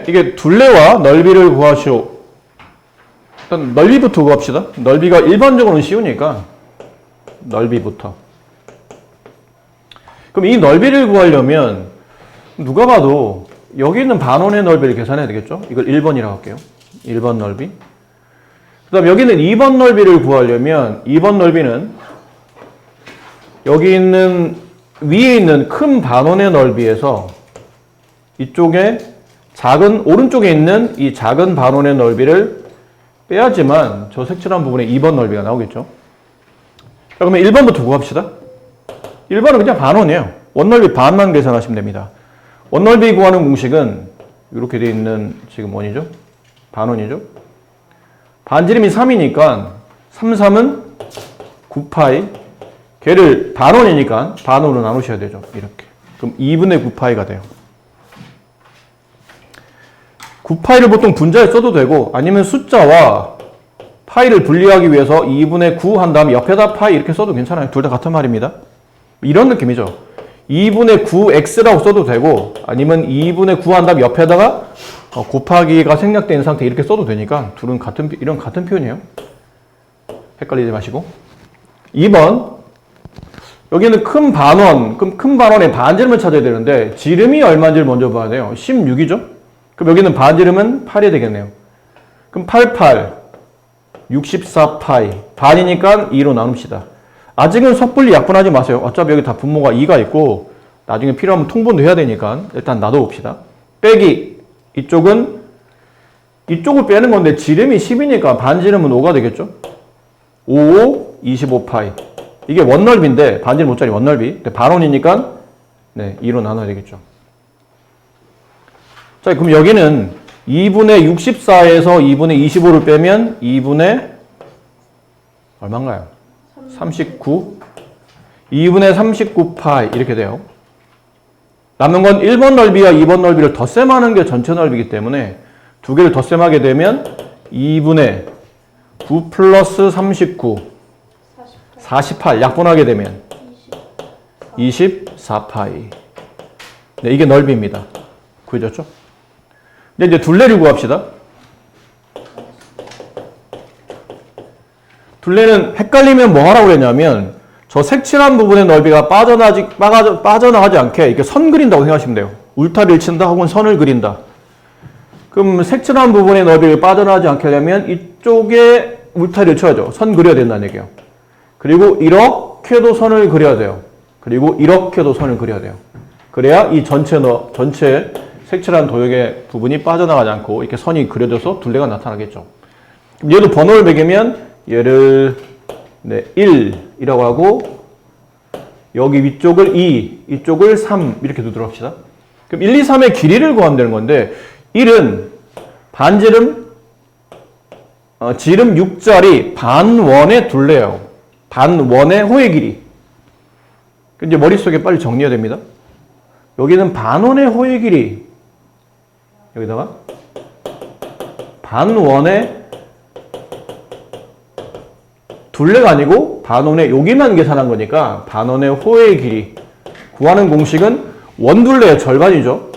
이게 둘레와 넓이를 구하시오. 일단 넓이부터 구합시다. 넓이가 일반적으로는 쉬우니까 넓이부터. 그럼 이 넓이를 구하려면 누가 봐도 여기 있는 반원의 넓이를 계산해야 되겠죠? 이걸 1번이라고 할게요. 1번 넓이. 그 다음 여기는 2번 넓이를 구하려면 2번 넓이는 여기 있는 위에 있는 큰 반원의 넓이에서 이쪽에 작은 오른쪽에 있는 이 작은 반원의 넓이를 빼야지만 저 색칠한 부분에 2번 넓이가 나오겠죠. 자, 그러면 1번부터 구합시다. 1번은 그냥 반원이에요. 원넓이 반만 계산하시면 됩니다. 원넓이 구하는 공식은 이렇게 되어 있는 지금 원이죠. 반원이죠. 반지름이 3이니까 3, 3은 9파이. 걔를 반원이니까 반으로 나누셔야 되죠. 이렇게. 그럼 2분의 9파이가 돼요. 9파이를 보통 분자에 써도 되고 아니면 숫자와 파이를 분리하기 위해서 2분의 9 한 다음에 옆에다 파이 이렇게 써도 괜찮아요. 둘 다 같은 말입니다. 이런 느낌이죠. 2분의 9x라고 써도 되고 아니면 2분의 9 한 다음에 옆에다가 곱하기가 생략된 상태 이렇게 써도 되니까 둘은 이런 같은 표현이에요. 헷갈리지 마시고. 2번 여기는 큰 반원, 그럼 큰 반원의 반지름을 찾아야 되는데 지름이 얼마인지를 먼저 봐야 돼요. 16이죠? 그럼 여기는 반지름은 8이 되겠네요. 그럼 88, 64파이. 반이니까 2로 나눕시다. 아직은 섣불리 약분하지 마세요. 어차피 여기 다 분모가 2가 있고 나중에 필요하면 통분도 해야 되니까 일단 놔둬봅시다. 빼기. 이쪽은 이쪽을 빼는 건데 지름이 10이니까 반지름은 5가 되겠죠? 5, 25파이. 이게 원넓이인데 반지름 5짜리 원넓이. 반원이니까 네, 2로 나눠야 되겠죠. 자, 그럼 여기는 2분의 64에서 2분의 25를 빼면 2분의 얼마인가요? 39. 2분의 39파이 이렇게 돼요. 남는 건 1번 넓이와 2번 넓이를 덧셈하는 게 전체 넓이기 때문에 두 개를 덧셈하게 되면 2분의 9 플러스 39 48 약분하게 되면 24파이. 네, 이게 넓이입니다. 구해졌죠? 이제 둘레를 구합시다. 둘레는 헷갈리면 뭐 하라고 그랬냐면 저 색칠한 부분의 넓이가 빠져나가지 않게 이렇게 선 그린다고 생각하시면 돼요. 울타리를 친다 혹은 선을 그린다. 그럼 색칠한 부분의 넓이를 빠져나가지 않게 하려면 이쪽에 울타리를 쳐야죠. 선 그려야 된다는 얘기예요. 그리고 이렇게도 선을 그려야 돼요. 그리고 이렇게도 선을 그려야 돼요. 그래야 이 전체 색칠한 도형의 부분이 빠져나가지 않고 이렇게 선이 그려져서 둘레가 나타나겠죠. 얘도 번호를 매기면 얘를 1이라고 하고 여기 위쪽을 2, 이쪽을 3 이렇게 두도록 합시다. 그럼 1, 2, 3의 길이를 구하면 되는 건데 1은 반지름 지름 6짜리 반원의 둘레예요. 반원의 호의 길이. 이제 머릿속에 빨리 정리해야 됩니다. 여기는 반원의 호의 길이 여기다가 반원의 둘레가 아니고 반원의 여기만 계산한 거니까 반원의 호의 길이 구하는 공식은 원둘레의 절반이죠.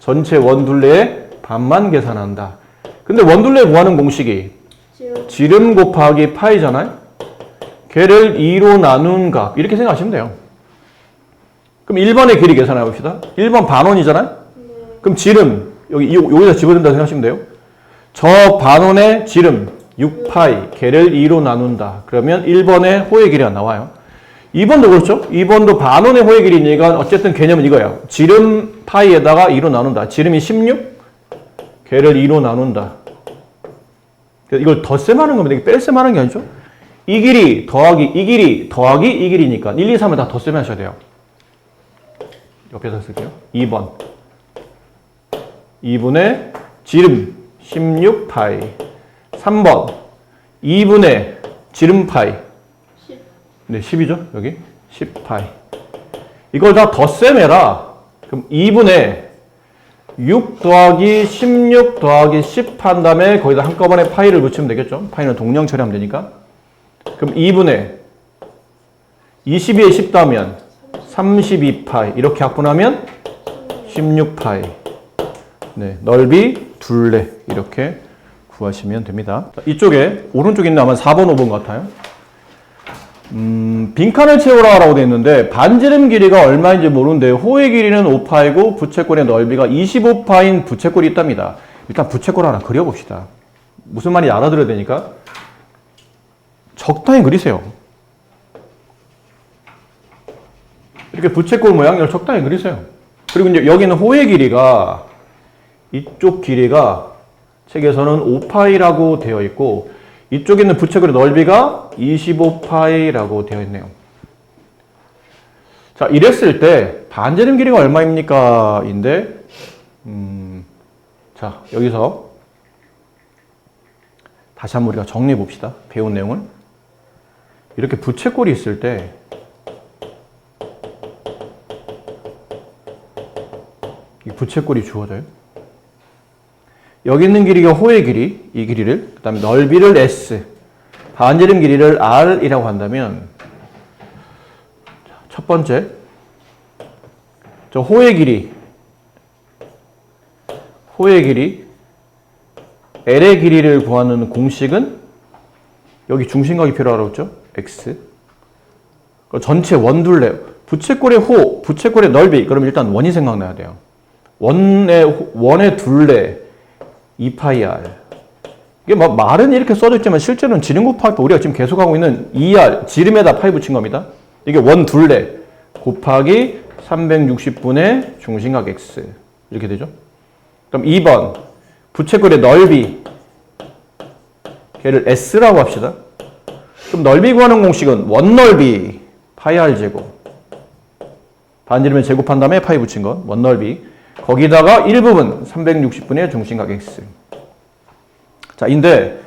전체 원둘레의 반만 계산한다. 근데 원둘레 구하는 공식이 지름 곱하기 파이잖아요. 걔를 2로 나눈 값 이렇게 생각하시면 돼요. 그럼 1번의 길이 계산해 봅시다. 1번 반원이잖아요. 그럼 지름 여기다 집어든다 생각하시면 돼요. 저 반원의 지름 6파이 걔를 2로 나눈다. 그러면 1번의 호의 길이가 나와요. 2번도 그렇죠. 2번도 반원의 호의 길이니까 어쨌든 개념은 이거예요. 지름 파이에다가 2로 나눈다. 지름이 16 걔를 2로 나눈다. 이걸 덧셈하는 겁니다. 이게 뺄셈하는 게 아니죠. 이 길이 더하기 이 길이 더하기 이 길이니까 1, 2, 3을 다 덧셈하셔야 돼요. 옆에서 쓸게요. 2번 2분의 지름 16파이 3번 2분의 지름 파이 10. 네, 10이죠. 여기 10파이 이걸 다 덧셈해라. 그럼 2분의 6 더하기 16 더하기 10 한 다음에 거기다 한꺼번에 파이를 붙이면 되겠죠. 파이는 동령 처리하면 되니까. 그럼 2분의 22에 10 더하면 32파이 이렇게 약분하면 16파이 네, 넓이 둘레 이렇게 구하시면 됩니다. 이쪽에 오른쪽에 있는 아마 4번, 5번 같아요. 빈칸을 채우라고 되어 있는데 반지름 길이가 얼마인지 모르는데 호의 길이는 5파이고 부채꼴의 넓이가 25파인 부채꼴이 있답니다. 일단 부채꼴 하나 그려봅시다. 무슨 말인지 알아들어야 되니까 적당히 그리세요. 이렇게 부채꼴 모양을 적당히 그리세요. 그리고 이제 여기는 호의 길이가 이쪽 길이가 책에서는 5파이라고 되어 있고 이쪽에 있는 부채꼴의 넓이가 25파이라고 되어 있네요. 자, 이랬을 때 반지름 길이가 얼마입니까? 인데 자, 여기서 다시 한번 우리가 정리해 봅시다. 배운 내용을. 이렇게 부채꼴이 있을 때 이 부채꼴이 주어져요. 여기 있는 길이가 호의 길이, 이 길이를, 그 다음에 넓이를 S, 반지름 길이를 R이라고 한다면, 첫 번째, 저 호의 길이, L의 길이를 구하는 공식은 여기 중심각이 필요하다고 했죠? X. 전체 원둘레, 부채꼴의 넓이, 그럼 일단 원이 생각나야 돼요. 원의 둘레, 2파이 r. 이게 뭐 말은 이렇게 써져 있지만 실제로는 지름 곱할 때 우리가 지금 계속하고 있는 2r, 지름에다 파이 붙인 겁니다. 이게 원 둘레 곱하기 360분의 중심각 x. 이렇게 되죠. 그럼 2번, 부채꼴의 넓이. 걔를 s라고 합시다. 그럼 넓이 구하는 공식은 원넓이 파이 r 제곱. 반지름에 제곱한 다음에 파이 붙인 건 원넓이. 거기다가 일부분 360분의 중심각 x. 자, 인데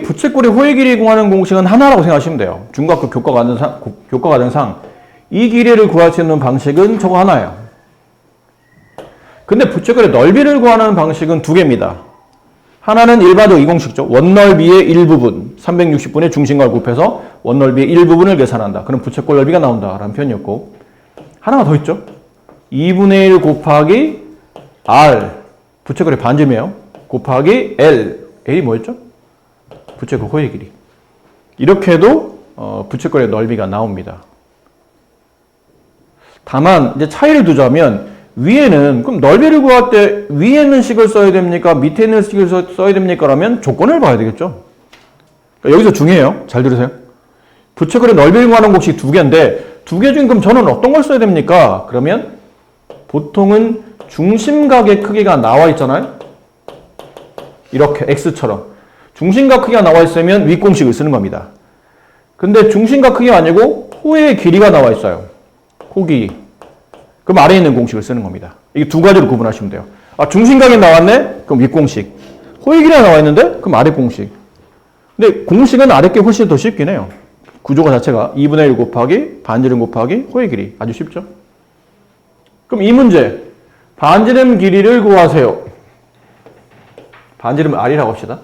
부채꼴의 호의 길이 구하는 공식은 하나라고 생각하시면 돼요. 중학교 교과 과정상 이 길이를 구할 수 있는 방식은 저거 하나예요. 근데 부채꼴의 넓이를 구하는 방식은 두 개입니다. 하나는 일반적 이 공식이죠. 원넓이의 일부분 360분의 중심각을 곱해서 원넓이의 일부분을 계산한다. 그럼 부채꼴 넓이가 나온다라는 표현이었고, 하나가 더 있죠. 2분의 1 곱하기 R, 부채꼴의 반지름이에요. 곱하기 L, L이 뭐였죠? 부채꼴 호의 길이. 이렇게 해도 부채꼴의 넓이가 나옵니다. 다만 이제 차이를 두자면 위에는 그럼 넓이를 구할 때 위에 있는 식을 써야 됩니까? 밑에 있는 식을 써야 됩니까? 라면 조건을 봐야 되겠죠. 그러니까 여기서 중요해요. 잘 들으세요. 부채꼴의 넓이를 구하는 공식 두 개인데 두 개 중에 그럼 저는 어떤 걸 써야 됩니까? 그러면 보통은 중심각의 크기가 나와 있잖아요. 이렇게 X처럼. 중심각 크기가 나와 있으면 윗공식을 쓰는 겁니다. 근데 중심각 크기가 아니고 호의 길이가 나와 있어요. 호 길이. 그럼 아래에 있는 공식을 쓰는 겁니다. 이게 두 가지로 구분하시면 돼요. 아, 중심각이 나왔네? 그럼 윗공식. 호의 길이가 나와 있는데? 그럼 아래 공식. 근데 공식은 아래 게 훨씬 더 쉽긴 해요. 구조가 자체가 2분의 1 곱하기 반지름 곱하기 호의 길이. 아주 쉽죠? 그럼 이 문제, 반지름 길이를 구하세요. 반지름 R이라고 합시다.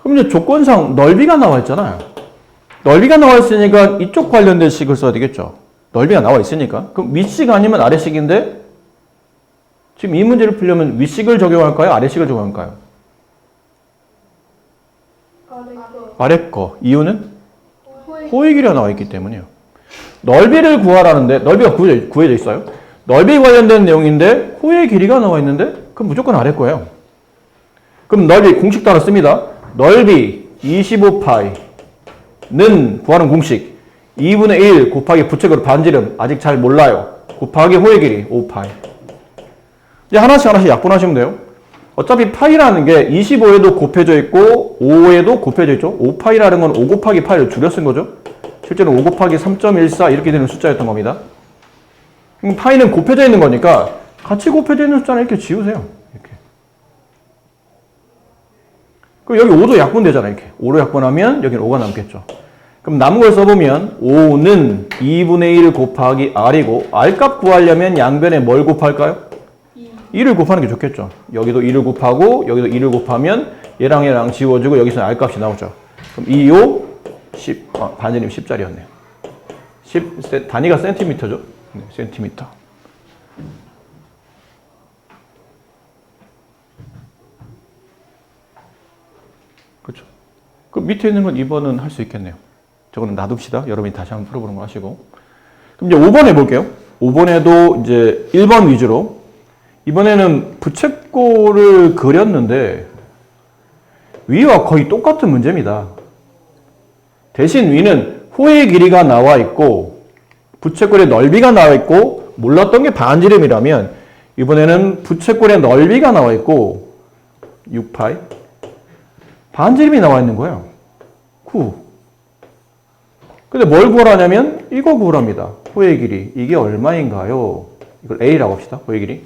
그럼 이제 조건상 넓이가 나와 있잖아요. 넓이가 나와 있으니까 이쪽 관련된 식을 써야 되겠죠. 넓이가 나와 있으니까. 그럼 윗식 아니면 아래식인데 지금 이 문제를 풀려면 윗식을 적용할까요? 아래식을 적용할까요? 아래 거. 이유는? 호의 길이가 나와 있기 때문이에요. 넓이를 구하라는데 넓이가 구해져 있어요. 넓이 관련된 내용인데 호의 길이가 나와 있는데 그럼 무조건 아래 거예요. 그럼 넓이 공식 따라 씁니다. 넓이 25파이는 구하는 공식 2분의 1 곱하기 부채꼴 반지름 아직 잘 몰라요. 곱하기 호의 길이 5파이. 이제 하나씩 약분하시면 돼요. 어차피 파이라는 게 25에도 곱해져 있고 5에도 곱해져 있죠. 5파이라는 건 5 곱하기 파이를 줄여 쓴 거죠. 실제로 5 곱하기 3.14 이렇게 되는 숫자였던 겁니다. 그럼 파이는 곱해져 있는 거니까 같이 곱해져 있는 숫자는 이렇게 지우세요. 이렇게. 그럼 여기 5도 약분되잖아요. 이렇게. 5로 약분하면 여기는 5가 남겠죠. 그럼 남은 걸 써보면 5는 2분의 1 곱하기 R이고 R값 구하려면 양변에 뭘 곱할까요? 2를 곱하는 게 좋겠죠. 여기도 2를 곱하고 여기도 2를 곱하면 얘랑 지워지고 여기서 R값이 나오죠. 그럼 2, 5, 10, 반지름 10짜리였네요. 10, 단위가 센티미터죠. 네, 센티미터. 그렇죠. 그 밑에 있는 건 2번은 할 수 있겠네요. 저거는 놔둡시다. 여러분이 다시 한번 풀어보는 거 하시고. 그럼 이제 5번 해볼게요. 5번에도 이제 1번 위주로. 이번에는 부채꼴을 그렸는데 위와 거의 똑같은 문제입니다. 대신 위는 호의 길이가 나와 있고 부채꼴의 넓이가 나와 있고 몰랐던 게 반지름이라면 이번에는 부채꼴의 넓이가 나와 있고 6파이 반지름이 나와 있는 거예요. 9. 근데 뭘 구하라냐면 이거 구하랍니다. 호의 길이. 이게 얼마인가요? 이걸 A라고 합시다. 호의 길이.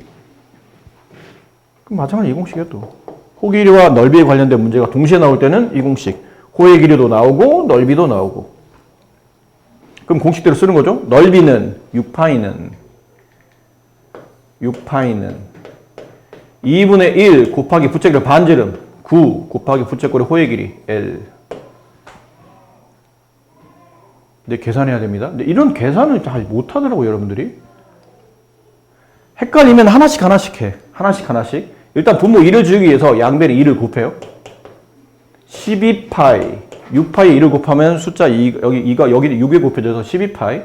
그럼 마찬가지 이 공식이에요 또. 호 길이와 넓이에 관련된 문제가 동시에 나올 때는 이 공식. 호의 길이도 나오고 넓이도 나오고. 그럼 공식대로 쓰는 거죠. 넓이는 6파이는 2분의 1 곱하기 부채꼴의 반지름 9 곱하기 부채꼴의 호의 길이 L. 근데 계산해야 됩니다. 근데 이런 계산을 잘 못하더라고요, 여러분들이. 헷갈리면 하나씩 해. 하나씩. 일단 분모 2를 주기 위해서 양변에 2를 곱해요. 12파이. 6파이 2를 곱하면 숫자 2, 여기 2가 여기 6에 곱해져서 12파이.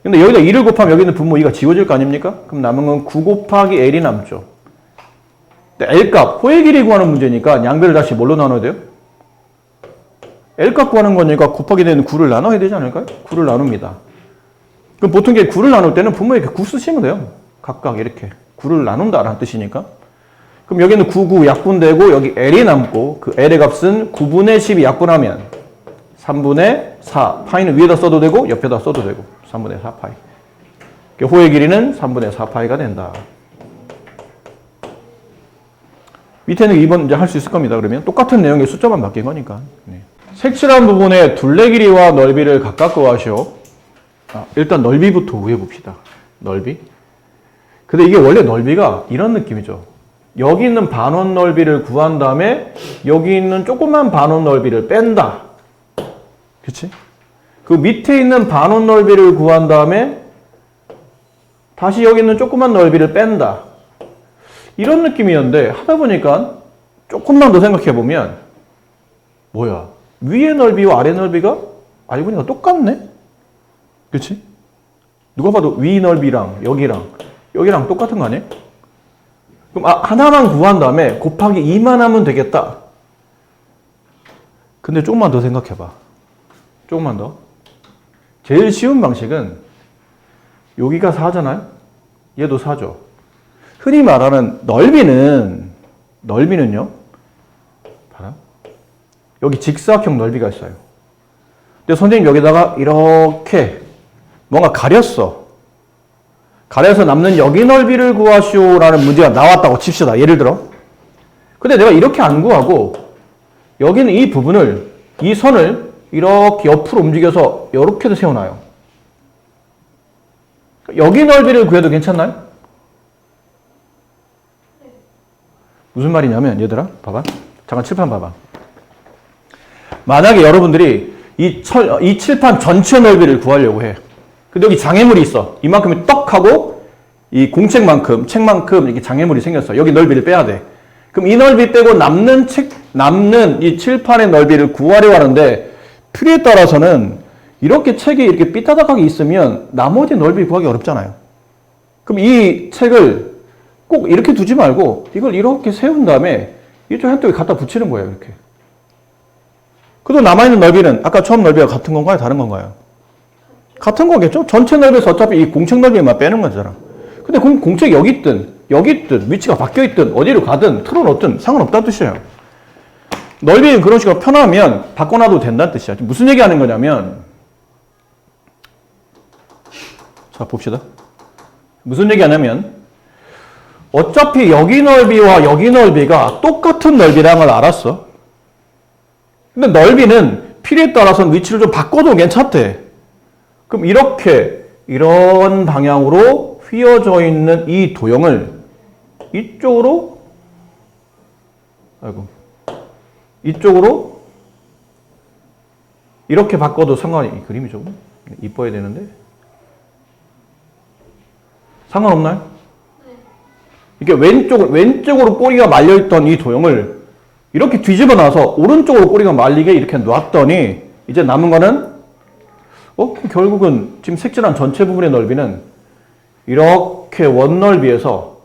근데 여기다 2를 곱하면 여기는 분모 2가 지워질 거 아닙니까? 그럼 남은 건 9 곱하기 L이 남죠. 근데 L값, 호의 길이 구하는 문제니까 양변을 다시 뭘로 나눠야 돼요? L값 구하는 거니까 곱하기 되는 9를 나눠야 되지 않을까요? 9를 나눕니다. 그럼 보통 9를 나눌 때는 분모에 이렇게 9 쓰시면 돼요. 각각 이렇게. 9를 나눈다라는 뜻이니까. 그럼 여기는 9, 9 약분되고 여기 L이 남고 그 L의 값은 9분의 10이 약분하면 3분의 4. 파이는 위에다 써도 되고 옆에다 써도 되고 3분의 4파이. 호의 길이는 3분의 4파이가 된다. 밑에는 2번 이제 할 수 있을 겁니다. 그러면 똑같은 내용의 숫자만 바뀐 거니까. 네. 색칠한 부분에 둘레 길이와 넓이를 각각 구하시오. 일단 넓이부터 구해봅시다. 넓이. 근데 이게 원래 넓이가 이런 느낌이죠. 여기 있는 반원 넓이를 구한 다음에 여기 있는 조그만 반원 넓이를 뺀다. 그치? 그 밑에 있는 반원 넓이를 구한 다음에 다시 여기 있는 조그만 넓이를 뺀다. 이런 느낌이었는데 하다 보니까 조금만 더 생각해보면 뭐야? 위의 넓이와 아래 넓이가 알고 보니까 똑같네? 그치? 누가 봐도 위 넓이랑 여기랑 똑같은 거 아니에요? 그럼 하나만 구한 다음에 곱하기 2만 하면 되겠다. 근데 조금만 더 생각해봐. 조금만 더. 제일 쉬운 방식은 여기가 4잖아요? 얘도 4죠. 흔히 말하는 넓이는요. 봐라. 여기 직사각형 넓이가 있어요. 근데 선생님 여기다가 이렇게 뭔가 가렸어. 가려서 남는 여기 넓이를 구하시오라는 문제가 나왔다고 칩시다. 예를 들어. 근데 내가 이렇게 안 구하고 여기는 이 부분을, 이 선을 이렇게 옆으로 움직여서 이렇게도 세워놔요. 여기 넓이를 구해도 괜찮나요? 무슨 말이냐면 얘들아 봐봐. 잠깐 칠판 봐봐. 만약에 여러분들이 이 칠판 전체 넓이를 구하려고 해. 근데 여기 장애물이 있어. 이만큼이 떡 하고 이 공책만큼, 책만큼 이렇게 장애물이 생겼어. 여기 넓이를 빼야 돼. 그럼 이 넓이 빼고 남는 이 칠판의 넓이를 구하려고 하는데 필요에 따라서는 이렇게 책이 이렇게 삐딱하게 있으면 나머지 넓이 구하기 어렵잖아요. 그럼 이 책을 꼭 이렇게 두지 말고 이걸 이렇게 세운 다음에 이쪽 한쪽에 갖다 붙이는 거예요. 이렇게. 그래도 남아있는 넓이는 아까 처음 넓이와 같은 건가요? 다른 건가요? 같은 거겠죠? 전체 넓이에서 어차피 이 공책 넓이만 빼는 거잖아. 근데 공책이 여기 있든 위치가 바뀌어 있든 어디로 가든 틀어놓든 상관없다는 뜻이에요. 넓이는 그런 식으로 편하면 바꿔놔도 된다는 뜻이야. 무슨 얘기하는 거냐면 자 봅시다. 무슨 얘기하냐면 어차피 여기 넓이와 여기 넓이가 똑같은 넓이라는 걸 알았어. 근데 넓이는 필요에 따라서는 위치를 좀 바꿔도 괜찮대. 그럼 이런 방향으로 휘어져 있는 이 도형을 이쪽으로 이렇게 바꿔도 상관이, 이 그림이 좀 이뻐야 되는데 상관없나요? 이게 왼쪽으로 꼬리가 말려있던 이 도형을 이렇게 뒤집어 놔서 오른쪽으로 꼬리가 말리게 이렇게 놨더니 이제 남은 거는 결국은 지금 색칠한 전체 부분의 넓이는 이렇게 원넓이에서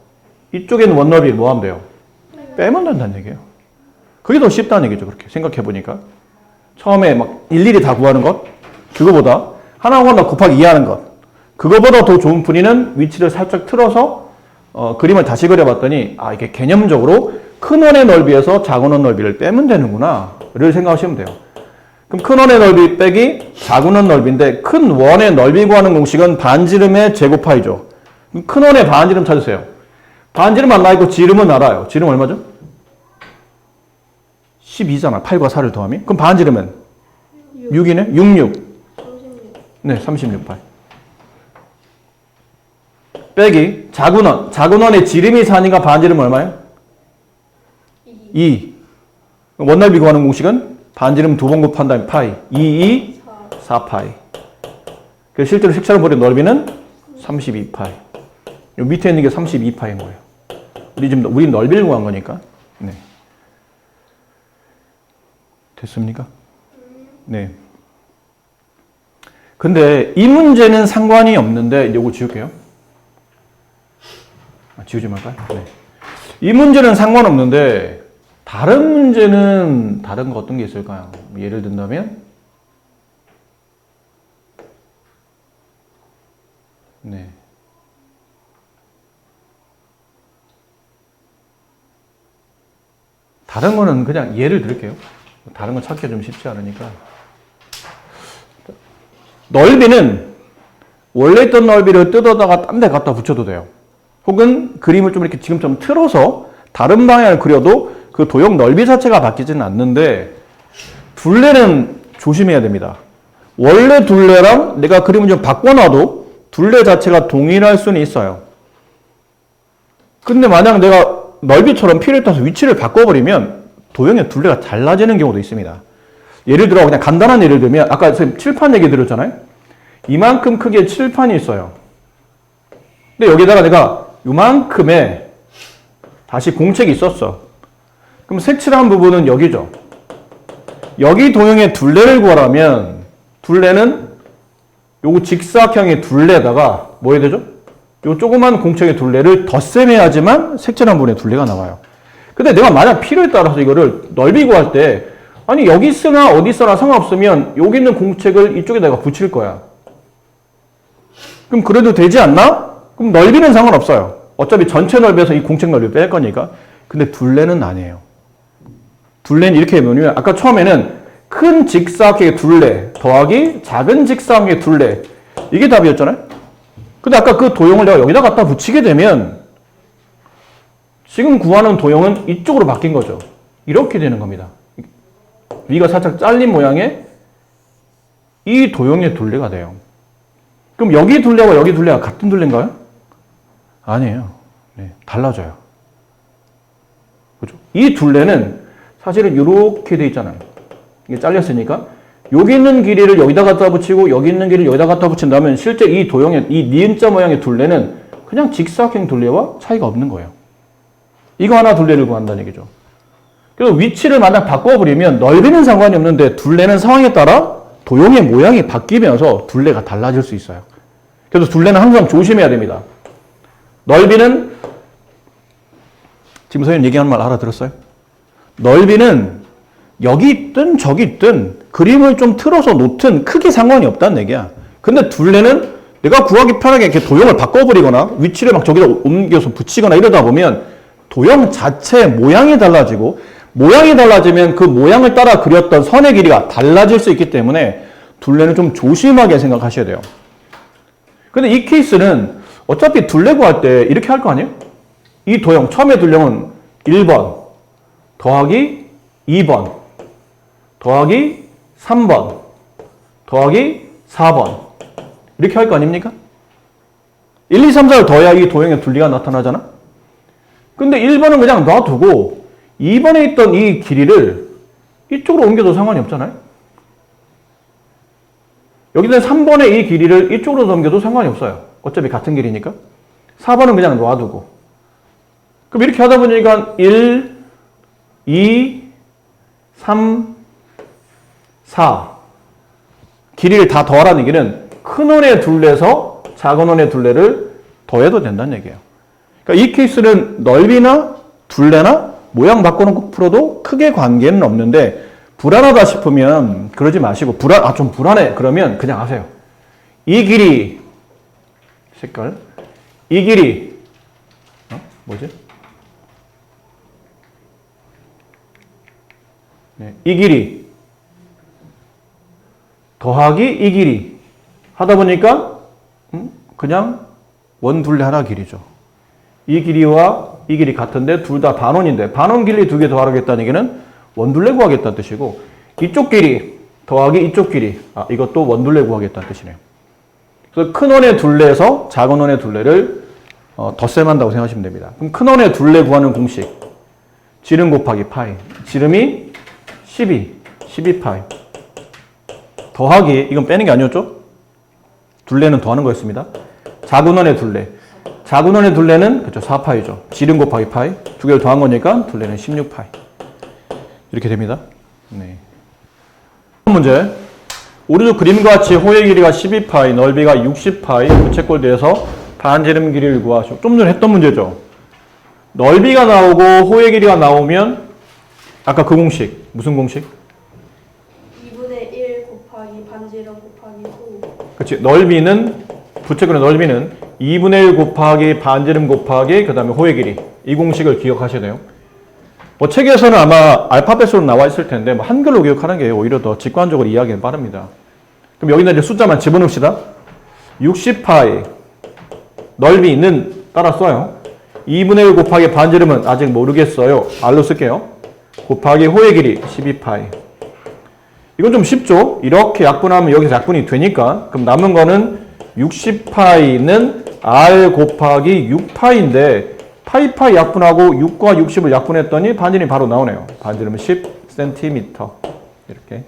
이쪽에는 원넓이 뭐 하면 돼요? 빼면 된다는 얘기예요. 그게 더 쉽다는 얘기죠. 그렇게 생각해 보니까. 처음에 막 일일이 다 구하는 것, 그거보다 하나하나 곱하기 2 하는 것, 그거보다 더 좋은 풀이는 위치를 살짝 틀어서 그림을 다시 그려봤더니 이게 개념적으로 큰 원의 넓이에서 작은 원 넓이를 빼면 되는구나 를 생각하시면 돼요. 그럼 큰 원의 넓이 빼기 작은 원 넓이인데 큰 원의 넓이 구하는 공식은 반지름의 제곱파이죠. 큰 원의 반지름 찾으세요. 반지름 안 나있고 지름은 알아요. 지름 얼마죠? 12잖아. 8과 4를 더하면. 그럼 반지름은? 6이네? 66. 네, 36파이. 빼기 작은 원. 작은 원의 지름이 4니까 반지름 얼마예요? 2. 원넓이 구하는 공식은 반지름 2번 곱한 다음에 파이. 2, 4파이. 그래서 실제로 색깔을 버린 넓이는 32파이. 요 밑에 있는 게 32파인 거예요. 우리 넓이를 구한 거니까. 네. 됐습니까? 네. 근데 이 문제는 상관이 없는데 요거 지울게요. 지우지 말까요? 네. 이 문제는 상관없는데 다른 문제는 다른 거 어떤 게 있을까요? 예를 든다면 네. 다른 거는 그냥 예를 들을게요. 다른 건 찾기가 좀 쉽지 않으니까. 넓이는 원래 있던 넓이를 뜯어다가 딴 데 갖다 붙여도 돼요. 혹은 그림을 좀 이렇게 지금처럼 틀어서 다른 방향을 그려도 그 도형 넓이 자체가 바뀌지는 않는데 둘레는 조심해야 됩니다. 원래 둘레랑 내가 그림을 좀 바꿔놔도 둘레 자체가 동일할 수는 있어요. 근데 만약 내가 넓이처럼 필요에 따라서 위치를 바꿔버리면 도형의 둘레가 달라지는 경우도 있습니다. 예를 들어 그냥 간단한 예를 들면 아까 선생님 칠판 얘기 들었잖아요. 이만큼 크기의 칠판이 있어요. 근데 여기다가 내가 이만큼의 다시 공책이 있었어. 그럼 색칠한 부분은 여기죠. 여기 도형의 둘레를 구하라면 둘레는 요거 직사각형의 둘레에다가 뭐 해야 되죠? 요 조그만 공책의 둘레를 덧셈해야지만 색칠한 부분의 둘레가 나와요. 근데 내가 만약 필요에 따라서 이거를 넓이 구할 때 아니 여기 쓰나 어디 쓰나 상관없으면 여기 있는 공책을 이쪽에 내가 붙일 거야. 그럼 그래도 되지 않나? 그럼 넓이는 상관없어요. 어차피 전체 넓이에서 이 공책 넓이 뺄 거니까. 근데 둘레는 아니에요. 둘레는 이렇게 해보면 아까 처음에는 큰 직사각형의 둘레 더하기 작은 직사각형의 둘레 이게 답이었잖아요. 근데 아까 그 도형을 내가 여기다 갖다 붙이게 되면 지금 구하는 도형은 이쪽으로 바뀐 거죠. 이렇게 되는 겁니다. 위가 살짝 잘린 모양의 이 도형의 둘레가 돼요. 그럼 여기 둘레와 여기 둘레가 같은 둘레인가요? 아니에요. 네, 달라져요. 그죠? 이 둘레는 사실은 이렇게 돼 있잖아요. 이게 잘렸으니까 여기 있는 길이를 여기다 갖다 붙이고 여기 있는 길이를 여기다 갖다 붙인다면 실제 이 도형의 이 니은자 모양의 둘레는 그냥 직사각형 둘레와 차이가 없는 거예요. 이거 하나 둘레를 구한다는 얘기죠. 그래서 위치를 만약 바꿔버리면 넓이는 상관이 없는데 둘레는 상황에 따라 도형의 모양이 바뀌면서 둘레가 달라질 수 있어요. 그래서 둘레는 항상 조심해야 됩니다. 넓이는 지금 선생님 얘기하는 말 알아들었어요? 넓이는 여기 있든 저기 있든 그림을 좀 틀어서 놓든 크게 상관이 없다는 얘기야. 근데 둘레는 내가 구하기 편하게 이렇게 도형을 바꿔버리거나 위치를 막 저기다 옮겨서 붙이거나 이러다 보면 도형 자체의 모양이 달라지고 모양이 달라지면 그 모양을 따라 그렸던 선의 길이가 달라질 수 있기 때문에 둘레는 좀 조심하게 생각하셔야 돼요. 근데 이 케이스는 어차피 둘레 구할 때 이렇게 할 거 아니에요? 이 도형, 처음에 둘형은 1번 더하기 2번 더하기 3번 더하기 4번 이렇게 할 거 아닙니까? 1, 2, 3, 4를 더해야 이 도형의 둘리가 나타나잖아? 근데 1번은 그냥 놔두고 2번에 있던 이 길이를 이쪽으로 옮겨도 상관이 없잖아요? 여기는 3번의 이 길이를 이쪽으로 넘겨도 상관이 없어요. 어차피 같은 길이니까. 4번은 그냥 놔두고. 그럼 이렇게 하다 보니까 1, 2, 3, 4. 길이를 다 더하라는 얘기는 큰 원의 둘레에서 작은 원의 둘레를 더해도 된다는 얘기예요. 그러니까 이 케이스는 넓이나 둘레나 모양 바꿔놓고 풀어도 크게 관계는 없는데 불안하다 싶으면 그러지 마시고 좀 불안해 그러면 그냥 하세요. 이 길이 색깔 이 길이 뭐지? 네, 이 길이 더하기 이 길이 하다 보니까 그냥 원 둘레 하나 길이죠. 이 길이와 이 길이 같은데 둘 다 반원인데 반원 길이 두 개 더하겠다는 얘기는 원둘레 구하겠다는 뜻이고 이쪽 길이 더하기 이쪽 길이 이것도 원둘레 구하겠다는 뜻이네요. 그래서 큰 원의 둘레에서 작은 원의 둘레를 덧셈한다고 생각하시면 됩니다. 그럼 큰 원의 둘레 구하는 공식 지름 곱하기 파이 지름이 12파이 더하기 이건 빼는 게 아니었죠? 둘레는 더하는 거였습니다. 작은 원의 둘레 작은 원의 둘레는 그렇죠 4파이죠. 지름 곱하기 파이 두 개를 더한 거니까 둘레는 16파이 이렇게 됩니다. 네. 문제 오른쪽 그림과 같이 호의 길이가 12파이 넓이가 60파이 부채꼴대에서 반지름 길이를 구하시오. 좀 전에 했던 문제죠. 넓이가 나오고 호의 길이가 나오면 아까 그 공식 무슨 공식? 2분의 1 곱하기 반지름 곱하기 호. 그렇지. 넓이는 부채꼴의 넓이는 2분의 1 곱하기 반지름 곱하기 그 다음에 호의 길이 이 공식을 기억하셔야 돼요. 뭐 책에서는 아마 알파벳으로 나와 있을 텐데 뭐 한글로 기억하는 게 오히려 더 직관적으로 이해하기는 빠릅니다. 그럼 여기다 이제 숫자만 집어넣읍시다. 60파이 넓이는 따라 써요. 2분의 1 곱하기 반지름은 아직 모르겠어요. R로 쓸게요. 곱하기 호의 길이 12파이. 이건 좀 쉽죠? 이렇게 약분하면 여기서 약분이 되니까 그럼 남은 거는 60파이는 R 곱하기 6파이인데 파이 약분하고 6과 60을 약분했더니 반지름이 바로 나오네요. 반지름은 10cm. 이렇게.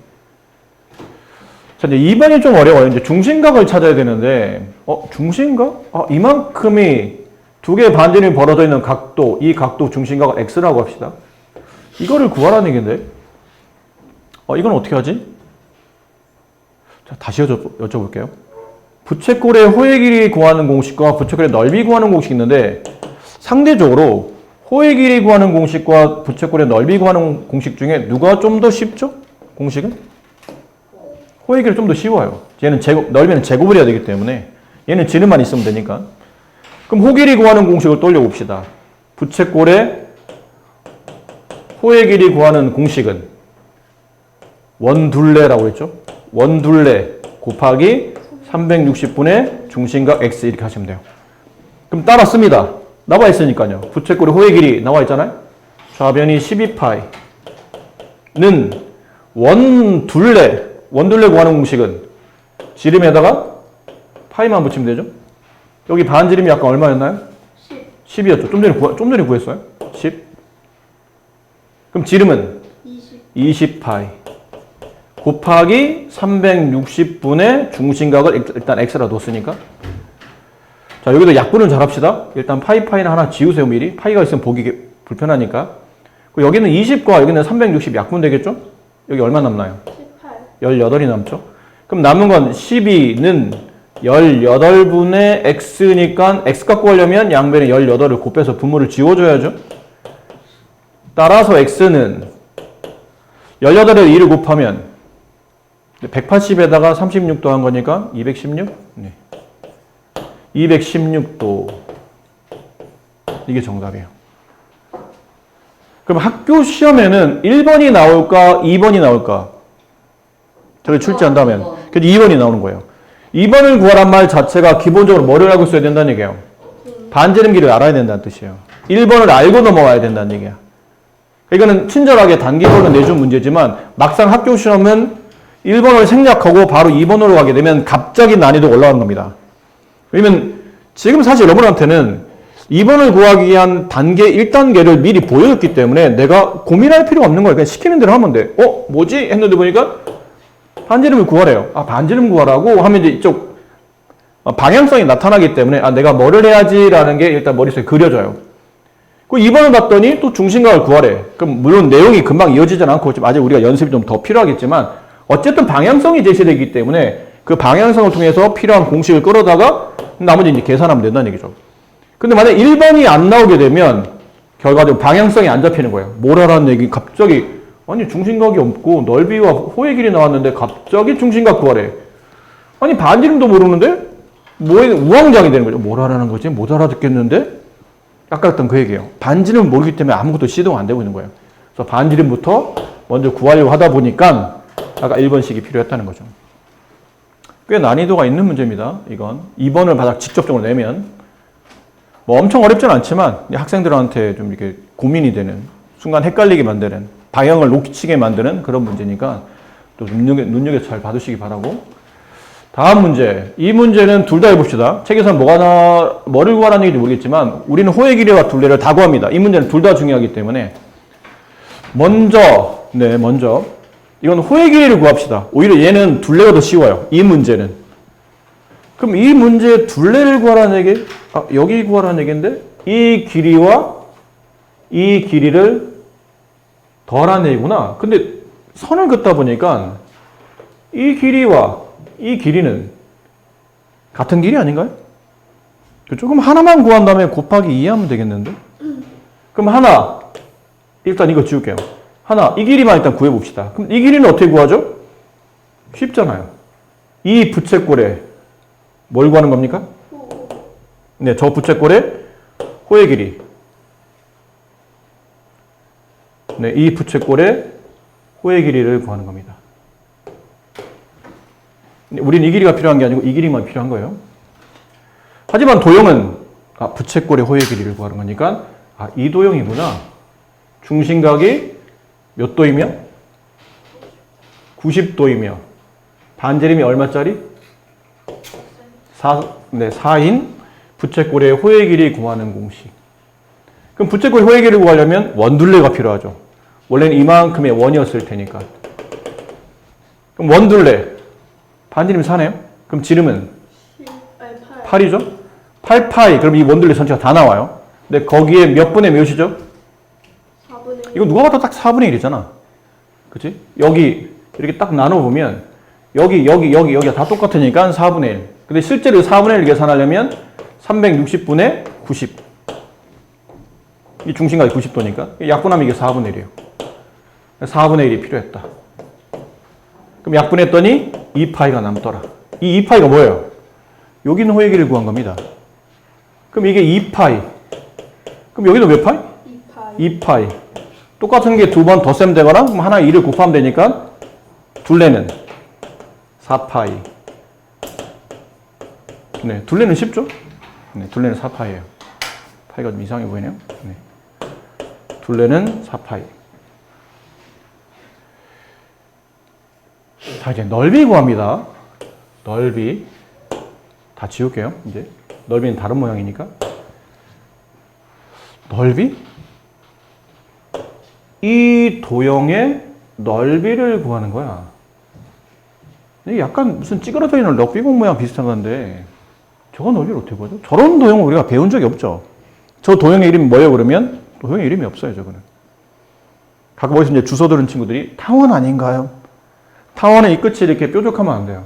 자, 이제 2번이 좀 어려워요. 이제 중심각을 찾아야 되는데, 중심각? 이만큼이 두 개의 반지름이 벌어져 있는 각도, 이 각도 중심각을 X라고 합시다. 이거를 구하라는 얘기인데, 이건 어떻게 하지? 자, 다시 여쭤볼게요. 부채꼴의 호의 길이 구하는 공식과 부채꼴의 넓이 구하는 공식이 있는데, 상대적으로 호의 길이 구하는 공식과 부채꼴의 넓이 구하는 공식 중에 누가 좀 더 쉽죠? 공식은? 호의 길이 좀 더 쉬워요. 얘는 넓이는 제곱을 해야 되기 때문에 얘는 지름만 있으면 되니까. 그럼 호 길이 구하는 공식을 떠올려 봅시다. 부채꼴의 호의 길이 구하는 공식은 원둘레라고 했죠? 원둘레 곱하기 360분의 중심각 x 이렇게 하시면 돼요. 그럼 따라 씁니다. 나와 있으니까요. 부채꼴의 호의 길이 나와 있잖아요. 좌변이 12파이는 원둘레 구하는 공식은 지름에다가 파이만 붙이면 되죠. 여기 반지름이 아까 얼마였나요? 10이었죠. 좀 전에 구했어요. 10. 그럼 지름은 20파이 곱하기 360분의 중심각을 일단 x라 뒀으니까 자, 여기도 약분을 잘 합시다. 일단 파이는 하나 지우세요, 미리. 파이가 있으면 보기 불편하니까. 여기는 20과 여기는 360 약분 되겠죠? 여기 얼마 남나요? 18이 남죠? 그럼 남은 건 12는 18분의 x니까 x 갖고 가려면 양변에 18을 곱해서 분모를 지워줘야죠. 따라서 x는 18에 2를 곱하면 180에다가 36 더한 거니까 216? 네. 216도. 이게 정답이에요. 그럼 학교 시험에는 1번이 나올까? 2번이 나올까? 저기 출제한다면. 그래도 2번이 나오는 거예요. 2번을 구하란 말 자체가 기본적으로 뭐를 알고 있어야 된다는 얘기예요? 반지름 길이를 알아야 된다는 뜻이에요. 1번을 알고 넘어와야 된다는 얘기야. 이거는 친절하게 단기별로 내준 문제지만 막상 학교 시험은 1번을 생략하고 바로 2번으로 가게 되면 갑자기 난이도가 올라가는 겁니다. 왜냐면 지금 사실 여러분한테는 2번을 구하기 위한 단계 1단계를 미리 보여줬기 때문에 내가 고민할 필요가 없는 거예요. 그냥 시키는 대로 하면 돼. 뭐지? 했는데 보니까 반지름을 구하래요. 반지름 구하라고 하면 이제 이쪽 방향성이 나타나기 때문에 내가 뭐를 해야지라는 게 일단 머릿속에 그려져요. 그 2번을 봤더니 또 중심각을 구하래. 그럼 물론 내용이 금방 이어지진 않고 지금 아직 우리가 연습이 좀 더 필요하겠지만 어쨌든 방향성이 제시되기 때문에 그 방향성을 통해서 필요한 공식을 끌어다가 나머지 이제 계산하면 된다는 얘기죠. 근데 만약 1번이 안 나오게 되면 결과적으로 방향성이 안 잡히는 거예요. 뭘 하라는 얘기 갑자기 아니 중심각이 없고 넓이와 호의 길이 나왔는데 갑자기 중심각 구하래. 아니 반지름도 모르는데 뭐에 우왕좌왕이 되는 거죠. 뭘 하라는 거지? 못 알아듣겠는데? 아까 했던 그 얘기예요. 반지름 모르기 때문에 아무것도 시도가 안 되고 있는 거예요. 그래서 반지름부터 먼저 구하려고 하다 보니까 아까 1번식이 필요했다는 거죠. 꽤 난이도가 있는 문제입니다. 이건 2번을 바닥 직접적으로 내면 뭐 엄청 어렵진 않지만 학생들한테 좀 이렇게 고민이 되는 순간 헷갈리게 만드는 방향을 놓치게 만드는 그런 문제니까 또 눈여겨 잘 봐두시기 바라고. 다음 문제. 이 문제는 둘 다 해봅시다. 책에서는 뭐를 구하라는 얘기인지 모르겠지만 우리는 호의 길이와 둘레를 다 구합니다. 이 문제는 둘 다 중요하기 때문에 먼저 이건 호의 길이를 구합시다. 오히려 얘는 둘레가 더 쉬워요. 이 문제는. 그럼 이 문제의 둘레를 구하라는 얘기, 여기 구하라는 얘기인데 이 길이와 이 길이를 더하라는 얘기구나. 근데 선을 긋다 보니까 이 길이와 이 길이는 같은 길이 아닌가요? 그렇죠? 그럼 하나만 구한 다음에 곱하기 2 하면 되겠는데? 그럼 하나, 일단 이거 지울게요. 하나, 이 길이만 일단 구해봅시다. 그럼 이 길이는 어떻게 구하죠? 쉽잖아요. 이 부채꼴에 뭘 구하는 겁니까? 네, 저 부채꼴에 호의 길이. 네, 이 부채꼴에 호의 길이를 구하는 겁니다. 우리는 이 길이가 필요한 게 아니고 이 길이만 필요한 거예요. 하지만 도형은 부채꼴의 호의 길이를 구하는 거니까 이 도형이구나. 중심각이 몇 도이며? 90도이며 반지름이 얼마짜리? 4인 부채꼴의 호의 길이 구하는 공식. 그럼 부채꼴의 호의 길이를 구하려면 원둘레가 필요하죠. 원래는 이만큼의 원이었을 테니까. 그럼 원둘레. 반지름이 4네요? 그럼 지름은 8이죠? 8파이. 그럼 이 원둘레 전체가 다 나와요. 근데 거기에 몇 분의 몇이죠? 4분의 1. 이거 누가 봐도 딱 4분의 1이잖아. 그치? 여기 이렇게 딱 나눠보면 여기가 다 똑같으니까 4분의 1. 근데 실제로 4분의 1 계산하려면 360분의 90. 이 중심각이 90도니까 약분하면 이게 4분의 1이에요. 4분의 1이 필요했다. 그럼 약분했더니 2파이가 남더라. 이 2파이가 뭐예요? 여기 있는 호의 길이를 구한 겁니다. 그럼 이게 2파이. 그럼 여기도 몇 파이? 2파이. 2파이. 똑같은 게 두 번 더 셈 되거나 그럼 하나 2를 곱하면 되니까 둘레는 4파이. 네, 둘레는 쉽죠? 네, 둘레는 4파이예요. 파이가 좀 이상해 보이네요. 네. 둘레는 4파이. 자, 이제 넓이 구합니다. 넓이. 다 지울게요, 이제. 넓이는 다른 모양이니까. 넓이? 이 도형의 넓이를 구하는 거야. 이게 약간 무슨 찌그러져 있는 럭비공 모양 비슷한 건데, 저거 넓이를 어떻게 구하죠? 저런 도형을 우리가 배운 적이 없죠. 저 도형의 이름이 뭐예요, 그러면? 도형의 이름이 없어요, 저거는. 가끔 어디서 이제 주워 들은 친구들이 타원 아닌가요? 타원의 이 끝이 이렇게 뾰족하면 안 돼요.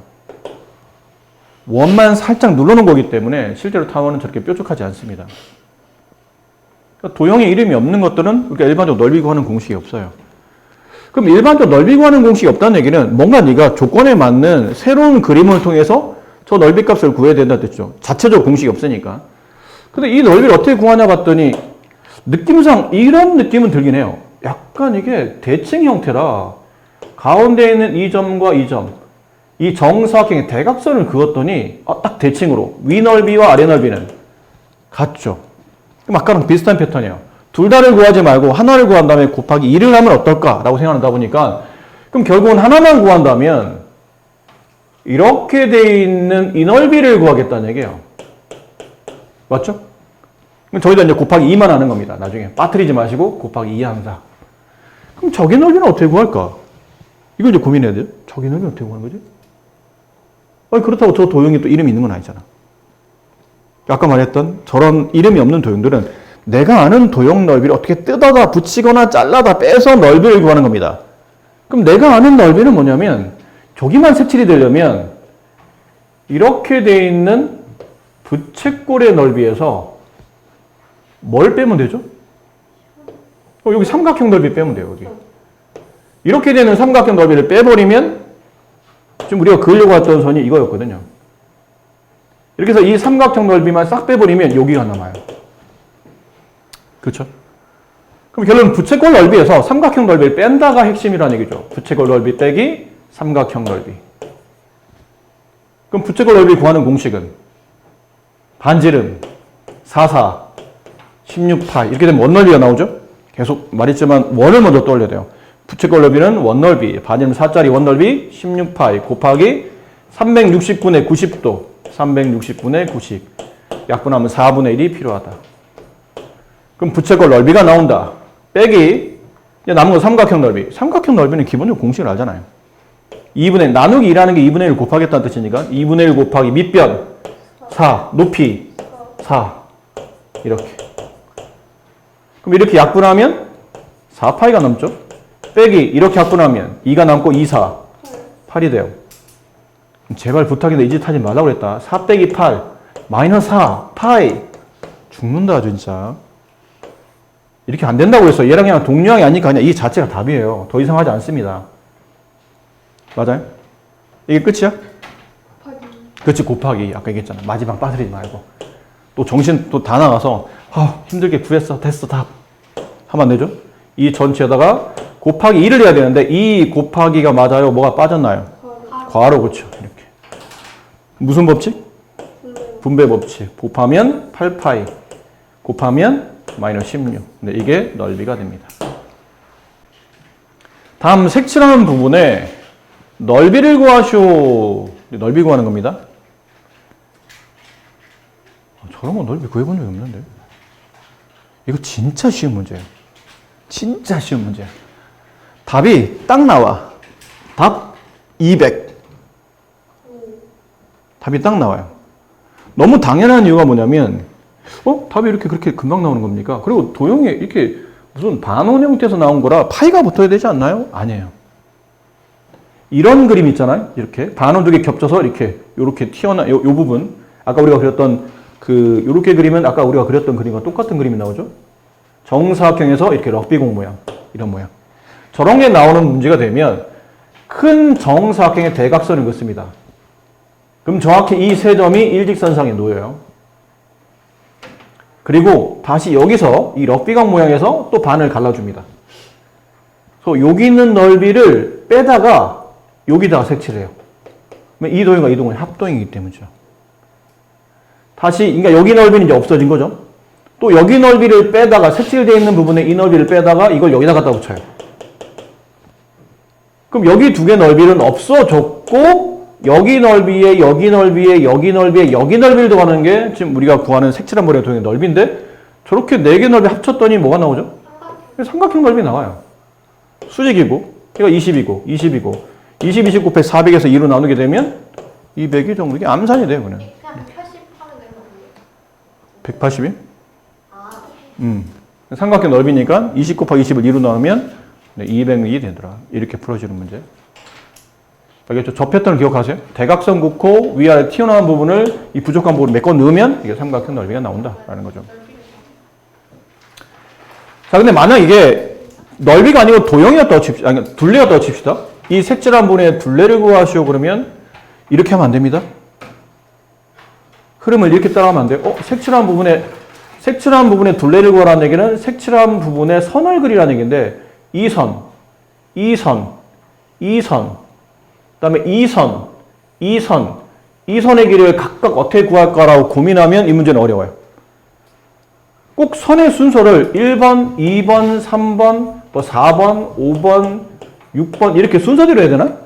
원만 살짝 눌러놓은 거기 때문에 실제로 타원은 저렇게 뾰족하지 않습니다. 그러니까 도형의 이름이 없는 것들은 우리가 일반적으로 넓이 구하는 공식이 없어요. 그럼 일반적으로 넓이 구하는 공식이 없다는 얘기는 뭔가 네가 조건에 맞는 새로운 그림을 통해서 저 넓이 값을 구해야 된다 뜻이죠. 자체적으로 공식이 없으니까. 근데 이 넓이를 어떻게 구하냐 봤더니 느낌상 이런 느낌은 들긴 해요. 약간 이게 대칭 형태라 가운데 있는 이 점과 이 점, 이 정사각형의 대각선을 그었더니 딱 대칭으로 위 넓이와 아래 넓이는 같죠. 그럼 아까랑 비슷한 패턴이에요. 둘 다를 구하지 말고 하나를 구한 다음에 곱하기 2를 하면 어떨까라고 생각하다 보니까 그럼 결국은 하나만 구한다면 이렇게 돼 있는 이 넓이를 구하겠다는 얘기예요. 맞죠? 그럼 저희도 이제 곱하기 2만 하는 겁니다. 나중에 빠뜨리지 마시고 곱하기 2 한다. 그럼 저기 넓이는 어떻게 구할까? 이걸 이제 고민해야 돼요. 저기 넓이는 어떻게 구하는 거지? 아니, 그렇다고 저 도형이 또 이름이 있는 건 아니잖아. 아까 말했던 저런 이름이 없는 도형들은 내가 아는 도형 넓이를 어떻게 뜯어다 붙이거나 잘라다 빼서 넓이를 구하는 겁니다. 그럼 내가 아는 넓이는 뭐냐면 저기만 색칠이 되려면 이렇게 돼 있는 부채꼴의 넓이에서 뭘 빼면 되죠? 여기 삼각형 넓이 빼면 돼요. 여기. 이렇게 되는 삼각형 넓이를 빼버리면 지금 우리가 그으려고 했던 선이 이거였거든요. 이렇게 해서 이 삼각형 넓이만 싹 빼버리면 여기가 남아요. 그렇죠? 그럼 결론은 부채꼴 넓이에서 삼각형 넓이를 뺀다가 핵심이라는 얘기죠. 부채꼴 넓이 빼기 삼각형 넓이. 그럼 부채꼴 넓이 구하는 공식은 반지름 44, 16파이 이렇게 되면 원넓이가 나오죠? 계속 말했지만 원을 먼저 떠올려야 돼요. 부채꼴 넓이는 원넓이, 반지름 4짜리 원넓이 16파이 곱하기 360분의 90도 360분의 90 약분하면 4분의 1이 필요하다. 그럼 부채꼴 넓이가 나온다. 빼기 이제 남은 건 삼각형 넓이. 삼각형 넓이는 기본적으로 공식을 알잖아요. 2분의 나누기 2라는 게 2분의 1 곱하겠다는 뜻이니까 2분의 1 곱하기 밑변 4 높이 4 이렇게. 그럼 이렇게 약분하면 4파이가 남죠. 빼기 이렇게 약분하면 2가 남고 2, 4 8이 돼요. 제발 부탁인데 이 짓 하지 말라고 그랬다. 4 빼기 8 마이너스 4 파이 죽는다 진짜. 이렇게 안 된다고 했어. 얘랑 그냥 동류항이 아니니까 그냥 이 자체가 답이에요. 더 이상 하지 않습니다. 맞아요? 이게 끝이야? 곱하기. 그렇지 곱하기 아까 얘기했잖아. 마지막 빠뜨리지 말고 또 정신 또 다 나가서 힘들게 구했어 됐어 답 하면 안 되죠? 이 전체에다가 곱하기 2를 해야 되는데 이 곱하기가 맞아요? 뭐가 빠졌나요? 괄호 그렇죠. 이렇게 무슨 법칙? 분배 법칙. 곱하면 8파이 곱하면 마이너스 16. 네, 이게 넓이가 됩니다. 다음 색칠하는 부분에 넓이를 구하시오. 넓이 구하는 겁니다. 저런 거 넓이 구해본 적이 없는데. 이거 진짜 쉬운 문제예요. 진짜 쉬운 문제야. 답이 딱 나와. 답 200. 답이 딱 나와요. 너무 당연한 이유가 뭐냐면 답이 이렇게 그렇게 금방 나오는 겁니까? 그리고 도형이 이렇게 무슨 반원 형태에서 나온 거라 파이가 붙어야 되지 않나요? 아니에요. 이런 그림 있잖아요. 이렇게 반원 두 개 겹쳐서 이렇게 튀어나 요 부분 아까 우리가 그렸던 요렇게 그리면 아까 우리가 그렸던 그림과 똑같은 그림이 나오죠. 정사각형에서 이렇게 럭비공 모양 이런 모양. 저런 게 나오는 문제가 되면 큰 정사각형의 대각선을 그습니다. 그럼 정확히 이 세 점이 일직선상에 놓여요. 그리고 다시 여기서 이 럭비각 모양에서 또 반을 갈라줍니다. 그래서 여기 있는 넓이를 빼다가 여기다가 색칠을 해요. 이 도형과 이 도형은 합도형이기 때문이죠. 다시 그러니까 여기 넓이는 이제 없어진 거죠. 또 여기 넓이를 빼다가 색칠되어 있는 부분에 이 넓이를 빼다가 이걸 여기다 갖다 붙여요. 그럼 여기 두 개 넓이는 없어졌고 여기 넓이에 여기 넓이에 여기 넓이에 여기 넓이를 더하는 게 지금 우리가 구하는 색칠한 머리의 도형의 넓이인데 저렇게 네 개 넓이 합쳤더니 뭐가 나오죠? 삼각형 넓이 나와요. 수직이고 그러니까 20이고 20이고 20, 20 곱해 400에서 2로 나누게 되면 200이 정도 이게 암산이 돼요. 그냥 180이? 삼각형 넓이니까 20 곱하기 20을 2로 나누면 200이 되더라. 이렇게 풀어지는 문제. 알겠죠? 저 패턴을 기억하세요. 대각선 긋고 위아래 튀어나온 부분을 이 부족한 부분을 메꿔 넣으면 이게 삼각형 넓이가 나온다라는 거죠. 자, 근데 만약 이게 넓이가 아니고 도형이었다고 칩시다. 아니, 둘레였다고 칩시다. 이 색칠한 부분의 둘레를 구하시오 그러면 이렇게 하면 안 됩니다. 흐름을 이렇게 따라가면 안 돼요. 색칠한 부분에 둘레를 구하라는 얘기는 색칠한 부분에 선을 그리라는 얘기인데 이 선, 이 선, 이 선, 그다음에 이 선의 길이를 각각 어떻게 구할까라고 고민하면 이 문제는 어려워요. 꼭 선의 순서를 1번, 2번, 3번, 뭐 4번, 5번, 6번 이렇게 순서대로 해야 되나?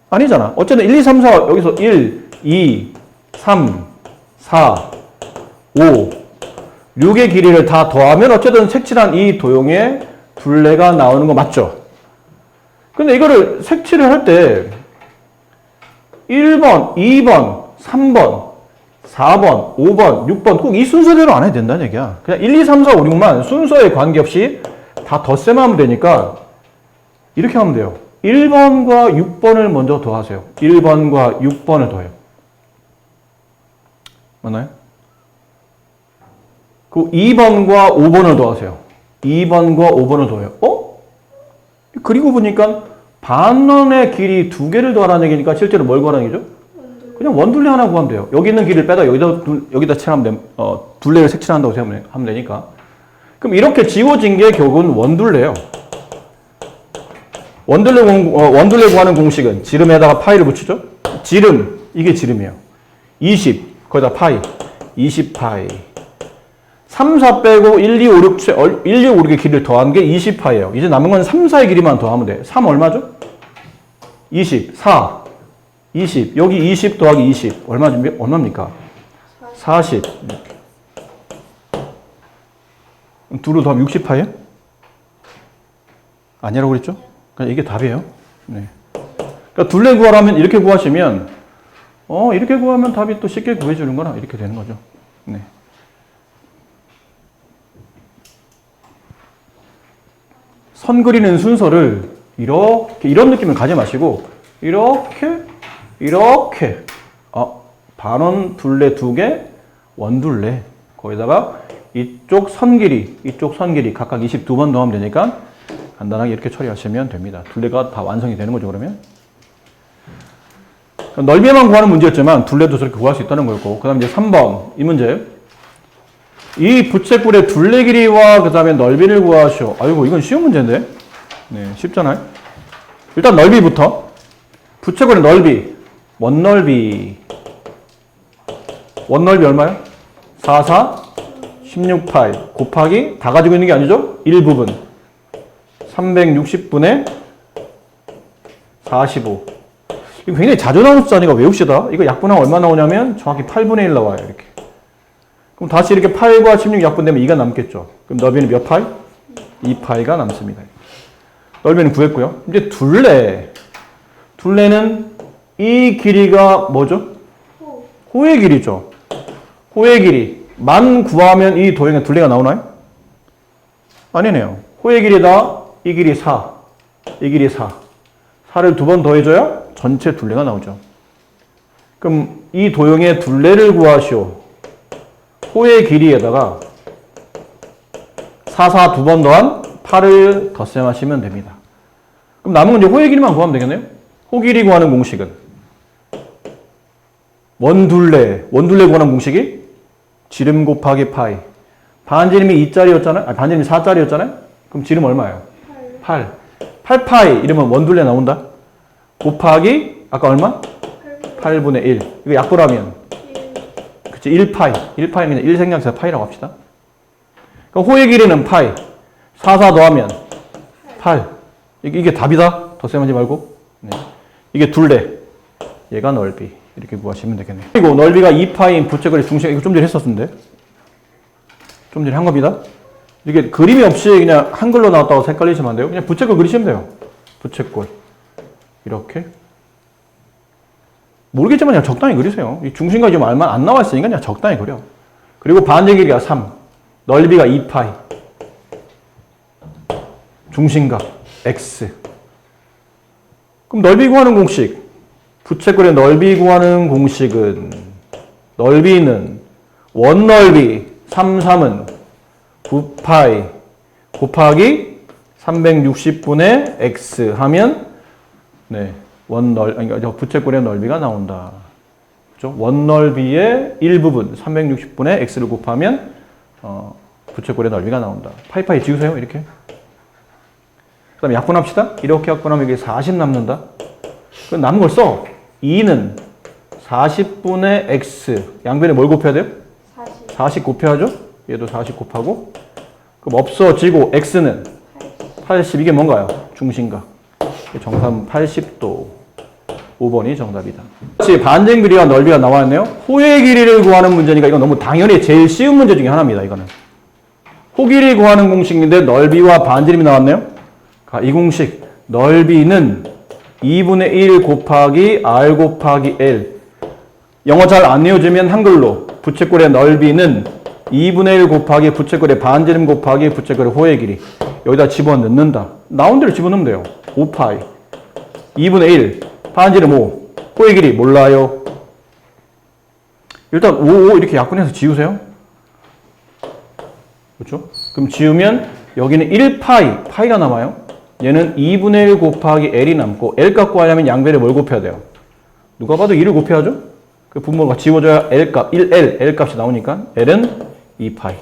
아니잖아. 어쨌든 1, 2, 3, 4 여기서 1, 2, 3, 4, 5, 6의 길이를 다 더하면 어쨌든 색칠한 이 도형의 둘레가 나오는 거 맞죠? 근데 이거를 색칠을 할 때 1번, 2번, 3번, 4번, 5번, 6번 꼭 이 순서대로 안 해도 된다는 얘기야. 그냥 1, 2, 3, 4, 5, 6만 순서에 관계없이 다 덧셈 하면 되니까 이렇게 하면 돼요. 1번과 6번을 먼저 더하세요. 1번과 6번을 더해요. 맞나요? 그 2번과 5번을 더하세요. 2번과 5번을 더해요. 그리고 보니까 반원의 길이 두 개를 더하라는 얘기니까 실제로 뭘 구하라는 얘기죠? 그냥 원둘레 하나 구하면 돼요. 여기 있는 길을 빼다 여기다 칠하면 둘레를 색칠한다고 생각하면 되니까. 그럼 이렇게 지워진 게 결국은 원둘레예요. 원둘레 구하는 공식은 지름에다가 파이를 붙이죠. 지름, 이게 지름이에요. 20, 거기다 파이, 20파이. 3, 4 빼고 1, 2, 5, 6, 1, 2, 5, 6의 길이를 더한 게 20파이예요. 이제 남은 건 3, 4의 길이만 더하면 돼. 3 얼마죠? 20, 4, 20. 여기 20 더하기 20. 얼마입니까? 40. 둘을 더하면 60파이예요? 아니라고 그랬죠? 그러니까 이게 답이에요. 네. 그러니까 둘레 구하라면 이렇게 구하시면 이렇게 구하면 답이 또 쉽게 구해주는 거나 이렇게 되는 거죠. 네. 선 그리는 순서를 이렇게 이런 느낌을 가지 마시고 이렇게 반원 둘레 두 개, 원둘레 거기다가 이쪽 선 길이 각각 22번 더하면 되니까 간단하게 이렇게 처리하시면 됩니다. 둘레가 다 완성이 되는 거죠. 그러면 넓이만 구하는 문제였지만 둘레도 저렇게 구할 수 있다는 거였고, 그 다음에 이제 3번 이 문제, 이 부채꼴의 둘레 길이와 그 다음에 넓이를 구하시오. 아이고 이건 쉬운 문제인데. 네, 쉽잖아요. 일단 넓이부터. 부채꼴의 넓이, 원넓이 얼마요? 4, 4, 16파이 곱하기 다 가지고 있는 게 아니죠? 일부분 360분의 45. 이거 굉장히 자주 나오는 숫자니까 외웁시다. 이거 약분하면 얼마 나오냐면 정확히 8분의 1 나와요. 이렇게. 그럼 다시 이렇되게 8과 16 약분되면 2가 남겠죠. 그럼 넓이는 몇 파이? 2파이가 남습니다. 넓이는 구했고요. 이제 둘레는 이 길이가 뭐죠? 호의 길이죠. 호의 길이만 구하면 이 도형에 둘레가 나오나요? 아니네요. 호의 길이다. 이 길이 4. 이 길이 4. 4를 두 번 더해줘야 전체 둘레가 나오죠. 그럼 이 도형의 둘레를 구하시오. 호의 길이에다가 4, 4 두 번 더한 8을 덧셈하시면 됩니다. 그럼 남은 건 이제 호의 길이만 구하면 되겠네요. 호 길이 구하는 공식은 원둘레 구하는 공식이 지름 곱하기 파이. 반지름이 2짜리였잖아요. 반지름이 4짜리였잖아요. 그럼 지름 얼마예요? 8. 8파이 이러면 원둘레 나온다. 곱하기 아까 얼마? 8분의 1. 이거 약분하면 그치 1파이. 1파이는 그냥 1 생략해서 파이라고 합시다. 그럼 호의 길이는 파이. 4, 4 더하면 8. 이게 답이다. 덧셈하지 말고. 네. 이게 둘레. 얘가 넓이. 이렇게 구하시면 되겠네요. 그리고 넓이가 2파인 부채꼴의 중심. 이거 좀 전에 했었는데. 좀 전에 한 겁니다. 이게 그림이 없이 그냥 한글로 나왔다고 헷갈리시면 안 돼요. 그냥 부채꼴 그리시면 돼요. 부채꼴. 이렇게. 모르겠지만 그냥 적당히 그리세요. 이 중심과 지금 얼마 안 나와 있으니까 그냥 적당히 그려. 그리고 반지 길이가 3. 넓이가 2파이. 중심각 x. 그럼 넓이 구하는 공식. 부채꼴의 넓이 구하는 공식은 넓이는 원넓이 3, 3은 9파이 곱하기 360분의 x 하면 네, 부채꼴의 넓이가 나온다. 그렇죠? 원넓이의 일부분 360분의 x를 곱하면 부채꼴의 넓이가 나온다. 파이파이 지우세요. 이렇게. 그 다음에 약분합시다. 이렇게 약분하면 이게 40 남는다. 그럼 남은 걸 써. 2는 40분의 x. 양변에 뭘 곱해야 돼요? 40 곱해야죠. 얘도 40 곱하고. 그럼 없어지고 x는 80. 이게 뭔가요? 중심각. 정답은 80도. 5번이 정답이다. 같이 반쟁 길이와 넓이가 나왔네요. 호의 길이를 구하는 문제니까 이건 너무 당연히 제일 쉬운 문제 중에 하나입니다. 이거는. 호 길이 구하는 공식인데 넓이와 반지름이 나왔네요. 이 공식 넓이는 2분의 1 곱하기 r 곱하기 l. 영어 잘 안 외워지면 한글로 부채꼴의 넓이는 2분의 1 곱하기 부채꼴의 반지름 곱하기 부채꼴의 호의 길이. 여기다 집어넣는다. 나온 대로 집어넣으면 돼요. 5파이 2분의 1 반지름 5 호의 길이 몰라요. 일단 5 이렇게 약분해서 지우세요. 그렇죠? 그럼 지우면 여기는 1파이 파이가 남아요. 얘는 2분의 1 곱하기 L이 남고 L 값 구하려면 양변에 뭘 곱해야 돼요? 누가 봐도 2를 곱해야죠? 그 분모가 지워져야 L 값, 1L, L 값이 나오니까 L은 2파이.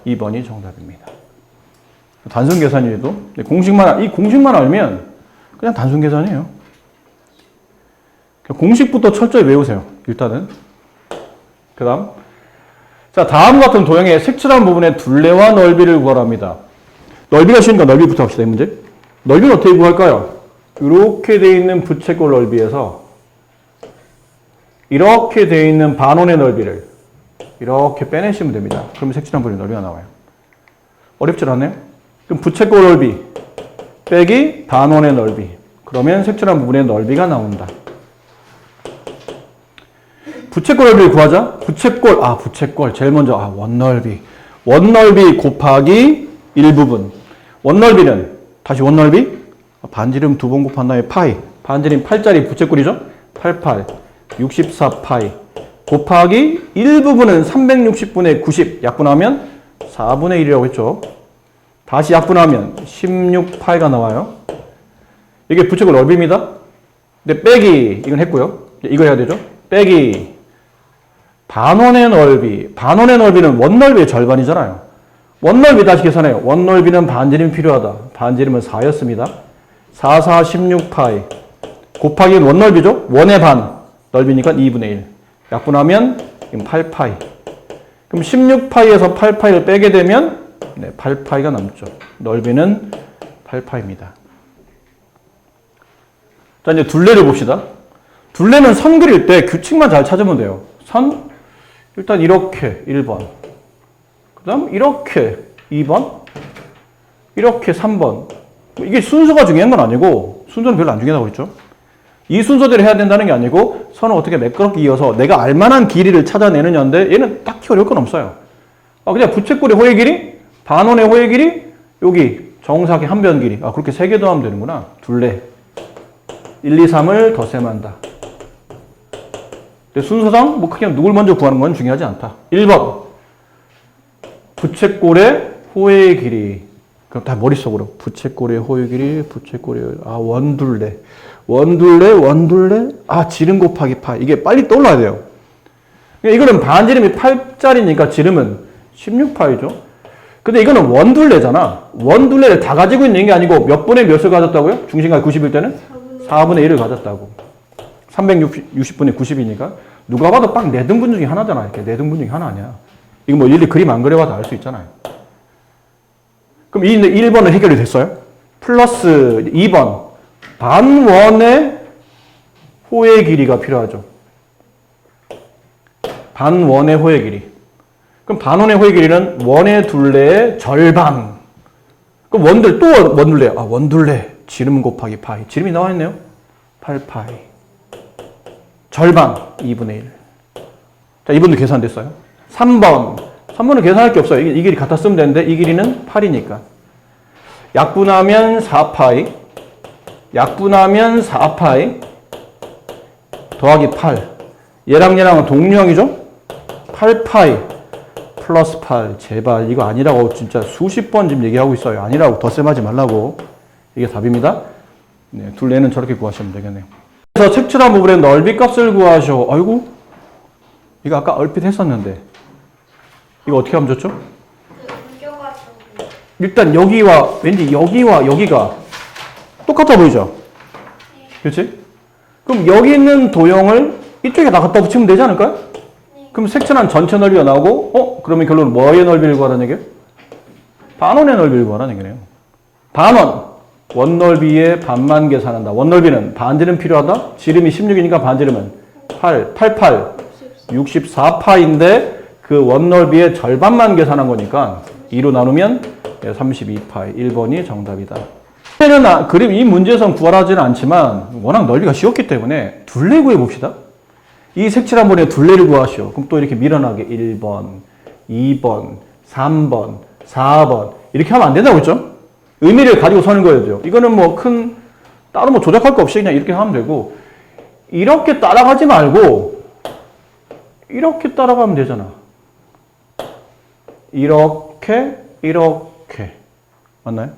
2번이 정답입니다. 단순 계산이라도 이 공식만 알면 그냥 단순 계산이에요. 공식부터 철저히 외우세요. 일단은. 그 다음. 자, 다음 같은 도형의 색칠한 부분의 둘레와 넓이를 구하랍니다. 넓이가 쉬우니까 넓이부터 합시다, 이 문제. 넓이는 어떻게 구할까요? 이렇게 돼 있는 부채꼴 넓이에서 이렇게 돼 있는 반원의 넓이를 이렇게 빼내시면 됩니다. 그러면 색칠한 부분의 넓이가 나와요. 어렵지 않네요? 그럼 부채꼴 넓이 빼기 반원의 넓이. 그러면 색칠한 부분의 넓이가 나온다. 부채꼴 넓이를 구하자. 부채꼴. 제일 먼저, 원넓이. 원넓이 곱하기 1부분. 원넓이는, 다시 원넓이. 반지름 2번 곱한다음에 파이. 반지름 8짜리 부채꼴이죠? 88. 64파이. 곱하기 1부분은 360분의 90. 약분하면 4분의 1이라고 했죠. 다시 약분하면 16파이가 나와요. 이게 부채꼴 넓이입니다. 근데 빼기, 이건 했고요. 이거 해야 되죠? 빼기 반원의 넓이. 반원의 넓이는 원넓이의 절반이잖아요. 원넓이 다시 계산해요. 원넓이는 반지름이 필요하다. 반지름은 4였습니다. 4, 4, 16파이. 곱하기 원넓이죠? 원의 반. 넓이니까 2분의 1. 약분하면 8파이. 그럼 16파이에서 8파이를 빼게 되면 8파이가 남죠. 넓이는 8파이입니다. 자, 이제 둘레를 봅시다. 둘레는 선 그릴 때 규칙만 잘 찾으면 돼요. 선, 일단 이렇게 1번. 그 다음 이렇게 2번. 이렇게 3번. 이게 순서가 중요한 건 아니고, 순서는 별로 안 중요하다고 했죠. 이 순서대로 해야 된다는 게 아니고, 선을 어떻게 매끄럽게 이어서 내가 알만한 길이를 찾아내느냐인데, 얘는 딱히 어려울 건 없어요. 그냥 부채꼴의 호의 길이, 반원의 호의 길이, 여기 정사각의 한 변 길이. 그렇게 3개 더하면 되는구나. 둘레. 1, 2, 3을 덧셈한다. 순서상 크게 누굴 먼저 구하는 건 중요하지 않다. 1번. 부채꼴의 호의 길이. 그럼 다 머릿속으로. 부채꼴의 호의 길이, 부채꼴의, 원둘레. 원둘레. 지름 곱하기 파. 이게 빨리 떠올라야 돼요. 이거는 반지름이 8짜리니까 지름은 16파이죠. 근데 이거는 원둘레잖아. 원둘레를 다 가지고 있는 게 아니고 몇 분의 몇을 가졌다고요? 중심각이 90일 때는? 4분의 1을 가졌다고. 360분의 90이니까. 누가 봐도 딱 4등분 중에 하나잖아. 이렇게 4등분 중에 하나 아니야. 이거 뭐 일일이 그림 안 그려봐도 알 수 있잖아요. 그럼 이 1번은 해결이 됐어요? 플러스 2번. 반원의 호의 길이가 필요하죠. 반원의 호의 길이. 그럼 반원의 호의 길이는 원의 둘레의 절반. 그럼 원둘레. 원둘레. 지름 곱하기 파이. 지름이 나와 있네요. 8파이. 절반 2분의 1. 자, 2번도 계산됐어요. 3번은 계산할 게 없어요. 이 길이 갖다 쓰면 되는데 이 길이는 8이니까. 약분하면 4파이. 더하기 8. 얘랑은 동류형이죠? 8파이 플러스 8. 제발 이거 아니라고 진짜 수십 번 지금 얘기하고 있어요. 아니라고 덧셈하지 말라고. 이게 답입니다. 둘레는 저렇게 구하시면 되겠네요. 그래서 색칠한 부분의 넓이 값을 구하셔. 아이고, 이거 아까 얼핏 했었는데 이거 어떻게 하면 좋죠? 일단 왠지 여기와 여기가 똑같아 보이죠? 그렇지? 그럼 여기 있는 도형을 이쪽에 갖다 붙이면 되지 않을까요? 그럼 색칠한 전체 넓이가 나오고, 그러면 결론은 뭐의 넓이를 구하라는 얘기예요? 반원의 넓이를 구하라는 얘기네요. 반원. 원넓이의 반만 계산한다. 원넓이는 반지름 필요하다. 지름이 16이니까 반지름은 88, 64파인데 그 원넓이의 절반만 계산한 거니까 2로 나누면 32파이. 1번이 정답이다. 이 문제에서는 구하라지는 않지만 워낙 넓이가 쉬웠기 때문에 둘레 구해봅시다. 이 색칠한 번에 둘레를 구하시오. 그럼 또 이렇게 밀어나게 1번, 2번, 3번, 4번 이렇게 하면 안 된다고 했죠? 의미를 가지고 서는 거예요. 이거는 뭐 따로 뭐 조작할 거 없이 그냥 이렇게 하면 되고 이렇게 따라가지 말고 이렇게 따라가면 되잖아. 이렇게 맞나요?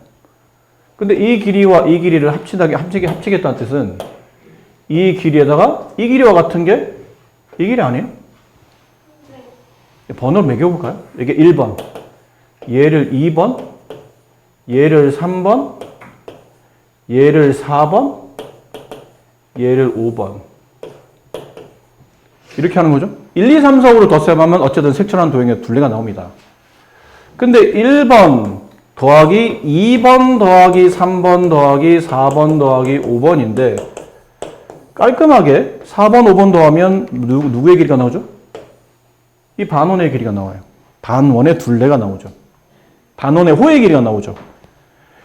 근데 이 길이와 이 길이를 합치겠다는 뜻은 이 길이에다가 이 길이와 같은 게 이 길이 아니에요? 번호를 매겨볼까요? 이게 1번, 얘를 2번, 얘를 3번, 얘를 4번, 얘를 5번. 이렇게 하는 거죠. 1, 2, 3, 4, 5로 덧셈하면 어쨌든 색칠한 도형의 둘레가 나옵니다. 근데 1번 더하기 2번 더하기 3번 더하기 4번 더하기 5번인데 깔끔하게 4번, 5번 더하면 누구의 길이가 나오죠? 이 반원의 길이가 나와요. 반원의 둘레가 나오죠. 반원의 호의 길이가 나오죠.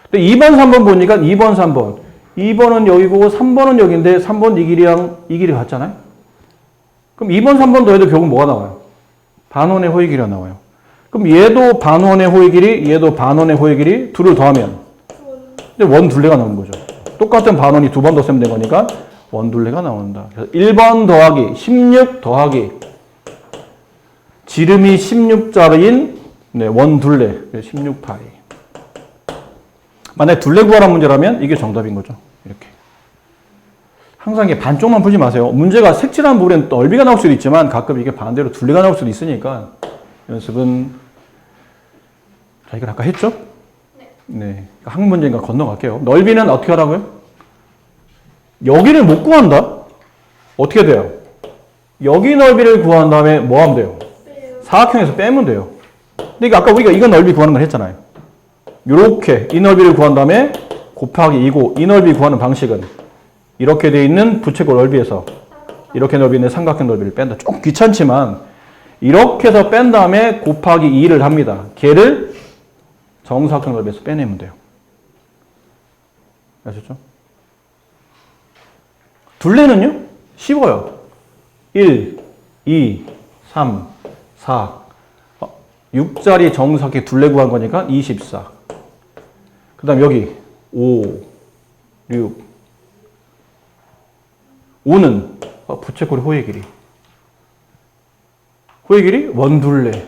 근데 2번, 3번 보니까 2번, 3번. 2번은 여기고 3번은 여기인데 3번 이 길이랑 이 길이 같잖아요? 그럼 2번, 3번 더해도 결국 뭐가 나와요? 반원의 호의 길이가 나와요. 그럼 얘도 반원의 호의 길이, 얘도 반원의 호의 길이 둘을 더하면 근데 원 둘레가 나오는 거죠. 똑같은 반원이 두 번 더 쓰면 된 거니까 원 둘레가 나온다. 그래서 1번 더하기 16 더하기 지름이 16자리인 원 둘레 16파이. 만약에 둘레 구하라는 문제라면 이게 정답인 거죠. 이렇게. 항상 이게 반쪽만 풀지 마세요. 문제가 색칠한 부분엔 넓이가 나올 수도 있지만 가끔 이게 반대로 둘레가 나올 수도 있으니까 연습은 자 이걸 아까 했죠? 네. 한 문제인가 건너갈게요. 넓이는 어떻게 하라고요? 여기를 못 구한다? 어떻게 돼요? 여기 넓이를 구한 다음에 뭐 하면 돼요? 사각형에서 빼면 돼요. 근데 이거 아까 우리가 이거 넓이 구하는 걸 했잖아요. 요렇게 이 넓이를 구한 다음에 곱하기 2고 이 넓이 구하는 방식은 이렇게 돼 있는 부채꼴 넓이에서 이렇게 넓이 있는 삼각형 넓이를 뺀다. 좀 귀찮지만 이렇게 해서 뺀 다음에 곱하기 2를 합니다. 걔를 정사각형 넓이에서 빼내면 돼요. 아셨죠? 둘레는요? 쉬워요. 1, 2, 3, 4, 6자리 정사각형 둘레 구한 거니까 24. 그 다음 여기 5, 6. 5는 부채꼴의 호의 길이. 호의 길이 원둘레.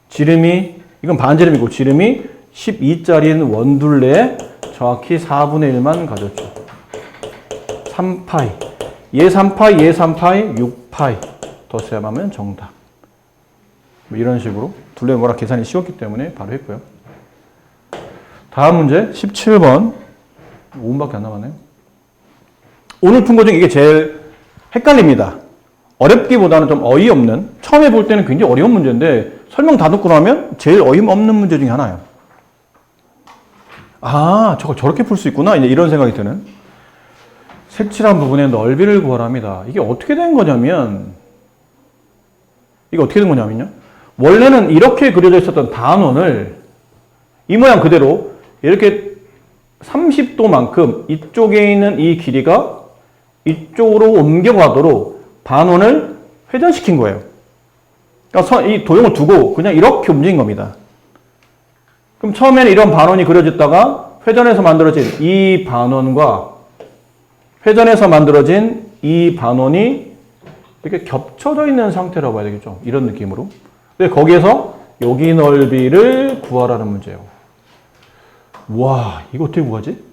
지름이, 이건 반지름이고 지름이 12짜리인 원둘레에 정확히 4분의 1만 가졌죠. 3파이. 얘 3파이, 얘 3파이, 6파이. 덧셈하면 정답. 뭐 이런 식으로 둘레 뭐라 계산이 쉬웠기 때문에 바로 했고요. 다음 문제 17번. 5분밖에 안 남았네요. 오늘 푼 것 중에 이게 제일 헷갈립니다. 어렵기보다는 좀 어이없는, 처음에 볼 때는 굉장히 어려운 문제인데 설명 다 듣고 나면 제일 어이없는 문제 중에 하나예요. 아, 저걸 저렇게 풀 수 있구나. 이제 이런 생각이 드는. 색칠한 부분의 넓이를 구하랍니다. 이게 어떻게 된 거냐면요. 원래는 이렇게 그려져 있었던 반원을 이 모양 그대로 이렇게 30도만큼 이쪽에 있는 이 길이가 이쪽으로 옮겨가도록 반원을 회전시킨 거예요. 그러니까 이 도형을 두고 그냥 이렇게 움직인 겁니다. 그럼 처음에는 이런 반원이 그려졌다가 회전해서 만들어진 이 반원과 회전해서 만들어진 이 반원이 이렇게 겹쳐져 있는 상태라고 봐야 되겠죠. 이런 느낌으로. 근데 거기에서 여기 넓이를 구하라는 문제예요. 와, 이거 어떻게 구하지?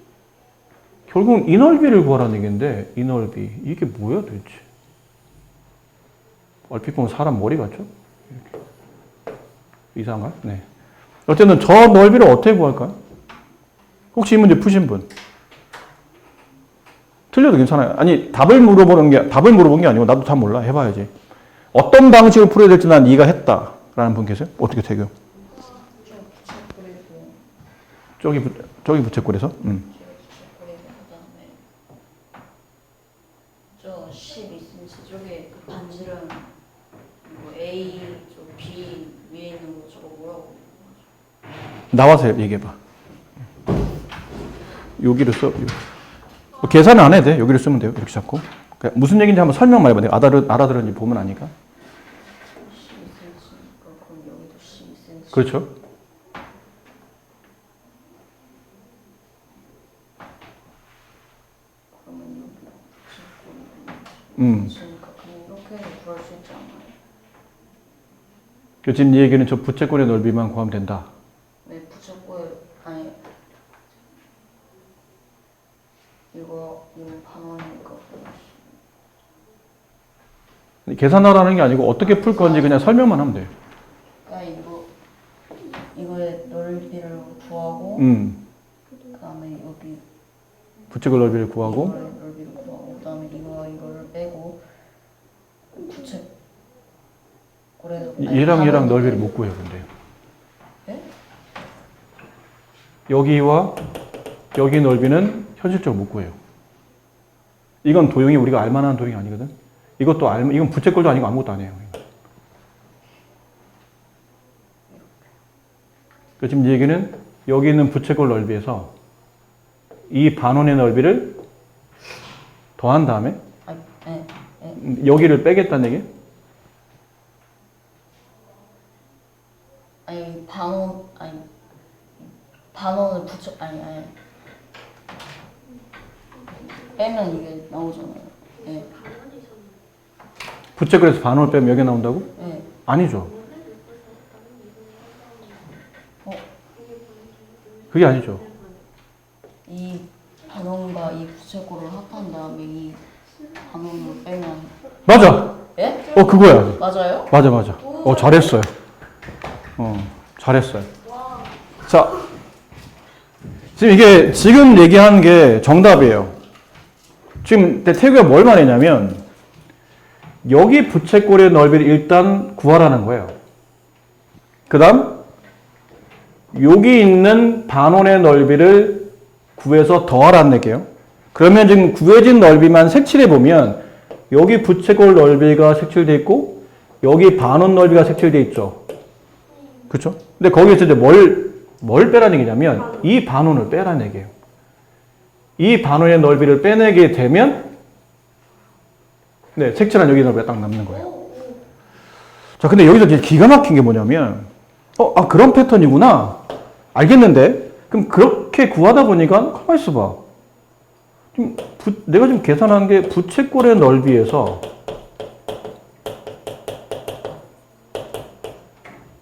결국은 이 넓이를 구하라는 얘기인데 이 넓이. 이게 뭐야 도대체? 얼핏 보면 사람 머리 같죠? 이렇게. 이상한가요? 네. 어쨌든 저 넓이를 어떻게 구할까요? 혹시 이 문제 푸신 분? 틀려도 괜찮아요. 아니, 답을 물어본 게 아니고 나도 다 몰라. 해봐야지. 어떤 방식으로 풀어야 될지 난 이해가 했다라는 분 계세요? 어떻게 태교? 저기 부채꼴에서? 저 12cm 쪽에 그 반지름 뭐 A, 저 B 위에 있는 거 저거 뭐라고? 나와서 얘기해봐. 여기를 써. 뭐 계산은 안 해도 돼. 여기를 쓰면 돼요. 이렇게 잡고. 그러니까 무슨 얘기인지 한번 설명만 해봐. 내가 알아들었는지 보면 아니까. 12cm니까 그럼 여기도 12cm. 그렇죠. 그러면 여기 음. 붙이니까 그냥 이렇게 해서 구할 수 있지 않아요? 지금 네 얘기는 저 부채꼴의 넓이만 구하면 된다. 네, 부채꼴 아니 이거 반원이니까 계산하라는 게 아니고 어떻게 풀 건지 그냥 설명만 하면 돼. 그러니까 이거의 넓이를 구하고 그다음에 여기 부채꼴 넓이를 구하고 이거의 넓이를 구하고 그다음에 이거를 빼고 부채꼴에서 얘랑 넓이를 못 구해요. 근데 네? 여기와 여기 넓이는 현실적으로 못 구해요. 이건 도형이 우리가 알만한 도형이 아니거든. 이건 부채꼴도 아니고 아무것도 아니에요. 그러니까 지금 이 얘기는 여기 있는 부채꼴 넓이에서 이 반원의 넓이를 더한 다음에 여기를 빼겠다는 얘기? 반원을 빼면 이게 나오잖아요. 네. 부채꼴에서 반원을 빼면 여기 나온다고? 네. 아니죠. 그게 아니죠. 이 반원과 이 부채꼴을 합한 다음에 이 반원을 빼면 맞아. 예? 그거야. 맞아요? 맞아. 잘했어요. 잘했어요. 자, 지금 얘기한 게 정답이에요. 지금 태규가 뭘 말했냐면 여기 부채꼴의 넓이를 일단 구하라는 거예요. 그 다음 여기 있는 반원의 넓이를 구해서 더하라는 얘기예요. 그러면 지금 구해진 넓이만 색칠해 보면 여기 부채꼴 넓이가 색칠돼 있고 여기 반원 넓이가 색칠돼 있죠. 그렇죠? 근데 거기에서 이제 뭘 빼라는 얘기냐면 이 반원을 빼라는 얘기예요. 이 반원의 넓이를 빼내게 되면 색칠한 여기 넓이가 딱 남는 거예요. 자, 근데 여기서 이제 기가 막힌 게 뭐냐면 그런 패턴이구나. 알겠는데? 그럼 그렇게 구하다 보니까 가만히 있어봐. 내가 지금 계산한 게 부채꼴의 넓이에서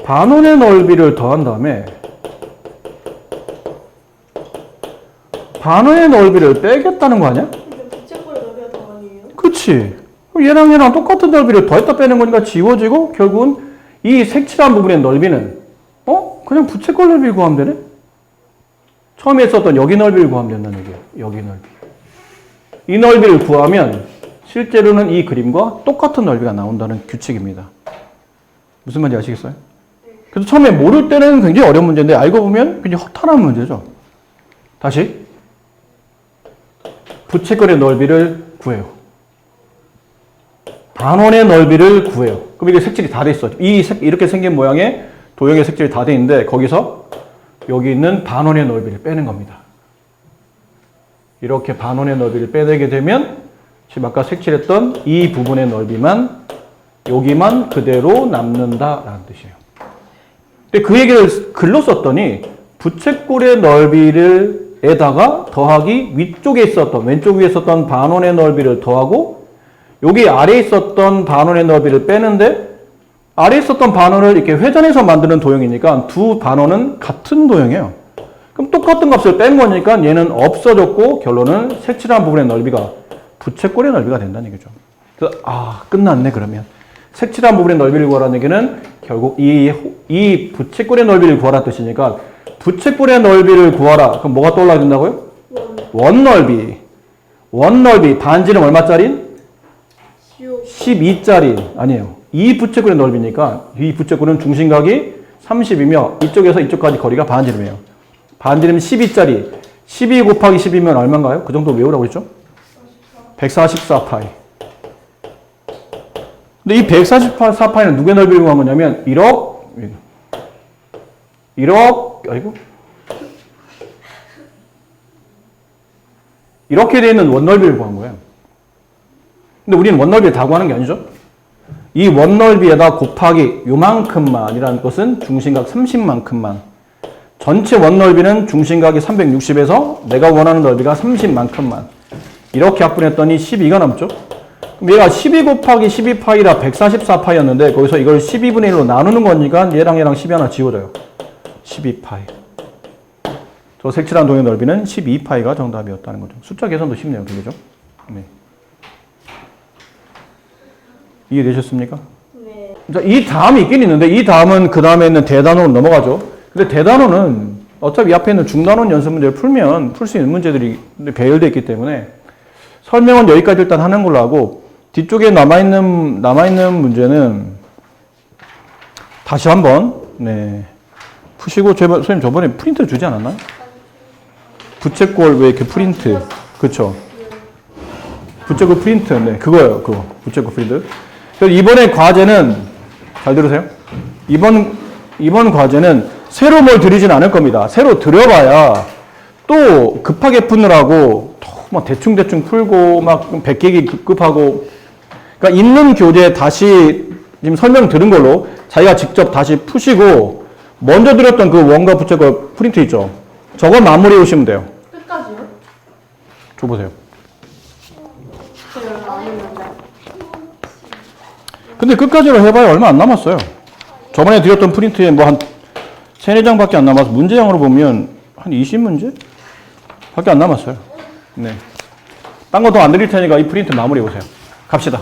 반원의 넓이를 더한 다음에 반원의 넓이를 빼겠다는 거 아니야? 근데 부채꼴의 넓이가 더 아니에요? 그치. 얘랑 똑같은 넓이를 더했다 빼는 거니까 지워지고 결국은 이 색칠한 부분의 넓이는 그냥 부채꼴 넓이 구하면 되네? 처음에 썼던 여기 넓이를 구하면 된다는 얘기예요. 여기 넓이. 이 넓이를 구하면 실제로는 이 그림과 똑같은 넓이가 나온다는 규칙입니다. 무슨 말인지 아시겠어요? 그래서 처음에 모를 때는 굉장히 어려운 문제인데 알고 보면 굉장히 허탈한 문제죠. 다시 부채꼴의 넓이를 구해요. 반원의 넓이를 구해요. 그럼 이게 색칠이 다 돼 있어. 이렇게 생긴 모양의 도형의 색칠이 다 돼 있는데 거기서 여기 있는 반원의 넓이를 빼는 겁니다. 이렇게 반원의 넓이를 빼내게 되면 지금 아까 색칠했던 이 부분의 넓이만 여기만 그대로 남는다라는 뜻이에요. 근데 그 얘기를 글로 썼더니 부채꼴의 넓이를 에다가 더하기 위쪽에 있었던 왼쪽 위에 있었던 반원의 넓이를 더하고 여기 아래에 있었던 반원의 넓이를 빼는데 아래에 있었던 반원을 이렇게 회전해서 만드는 도형이니까 두 반원은 같은 도형이에요. 그럼 똑같은 값을 뺀 거니까 얘는 없어졌고 결론은 색칠한 부분의 넓이가 부채꼴의 넓이가 된다는 얘기죠. 그래서 끝났네 그러면. 색칠한 부분의 넓이를 구하라는 얘기는 결국 이 부채꼴의 넓이를 구하라 뜻이니까 부채꼴의 넓이를 구하라. 그럼 뭐가 떠올라진다고요? 원넓이. 원넓이. 반지름 얼마짜리? 12짜리. 아니에요. 이 부채꼴의 넓이니까 이 부채꼴은 중심각이 30이며 이쪽에서 이쪽까지 거리가 반지름이에요. 반지름 12짜리. 12 곱하기 10이면 얼마인가요? 그 정도 외우라고 했죠? 144파이. 근데 이 144파이는 누구의 넓이를 구한 거냐면 1억 이렇게 되어 있는 원넓이를 구한 거예요. 근데 우리는 원넓이를 다 구하는 게 아니죠. 이 원넓이에다 곱하기 요만큼만이라는 것은 중심각 30만큼만. 전체 원넓이는 중심각이 360에서 내가 원하는 넓이가 30만큼만. 이렇게 합분했더니 12가 남죠. 그럼 얘가 12 곱하기 12파이라 144파이였는데 거기서 이걸 12분의 1로 나누는 거니까 얘랑 12 하나 지워져요. 12파이. 저 색칠한 동의 넓이는 12파이가 정답이었다는 거죠. 숫자 계산도 쉽네요. 그죠? 네. 이해되셨습니까? 네. 자, 이 다음이 있긴 있는데 이 다음은 그 다음에 있는 대단원으로 넘어가죠. 근데 대단원은 어차피 앞에 있는 중단원 연습 문제를 풀면 풀 수 있는 문제들이 배열되어 있기 때문에 설명은 여기까지 일단 하는 걸로 하고 뒤쪽에 남아있는 문제는 다시 한번 네, 푸시고 선생님 저번에 프린트 주지 않았나요? 부채꼴 왜 이렇게 프린트 그쵸? 부채꼴 프린트 네 그거예요. 그거 부채꼴 프린트. 그래서 이번에 과제는 잘 들으세요. 이번 과제는 새로 뭘 드리진 않을 겁니다. 새로 드려봐야 또 급하게 푸느라고 막 대충 풀고 막 100개기 급하고 그러니까 있는 교재 다시 지금 설명 들은 걸로 자기가 직접 다시 푸시고 먼저 드렸던 그 원과 부채꼴 프린트 있죠. 저거 마무리해 오시면 돼요. 끝까지요? 줘보세요. 제가 안 했는데. 근데 끝까지로 해봐야 얼마 안 남았어요. 저번에 드렸던 프린트에 뭐 한 3, 4장밖에 안 남아서 문제량으로 보면 한 20문제? 밖에 안 남았어요. 네. 딴 거 더 안 드릴 테니까 이 프린트 마무리해 보세요. 갑시다.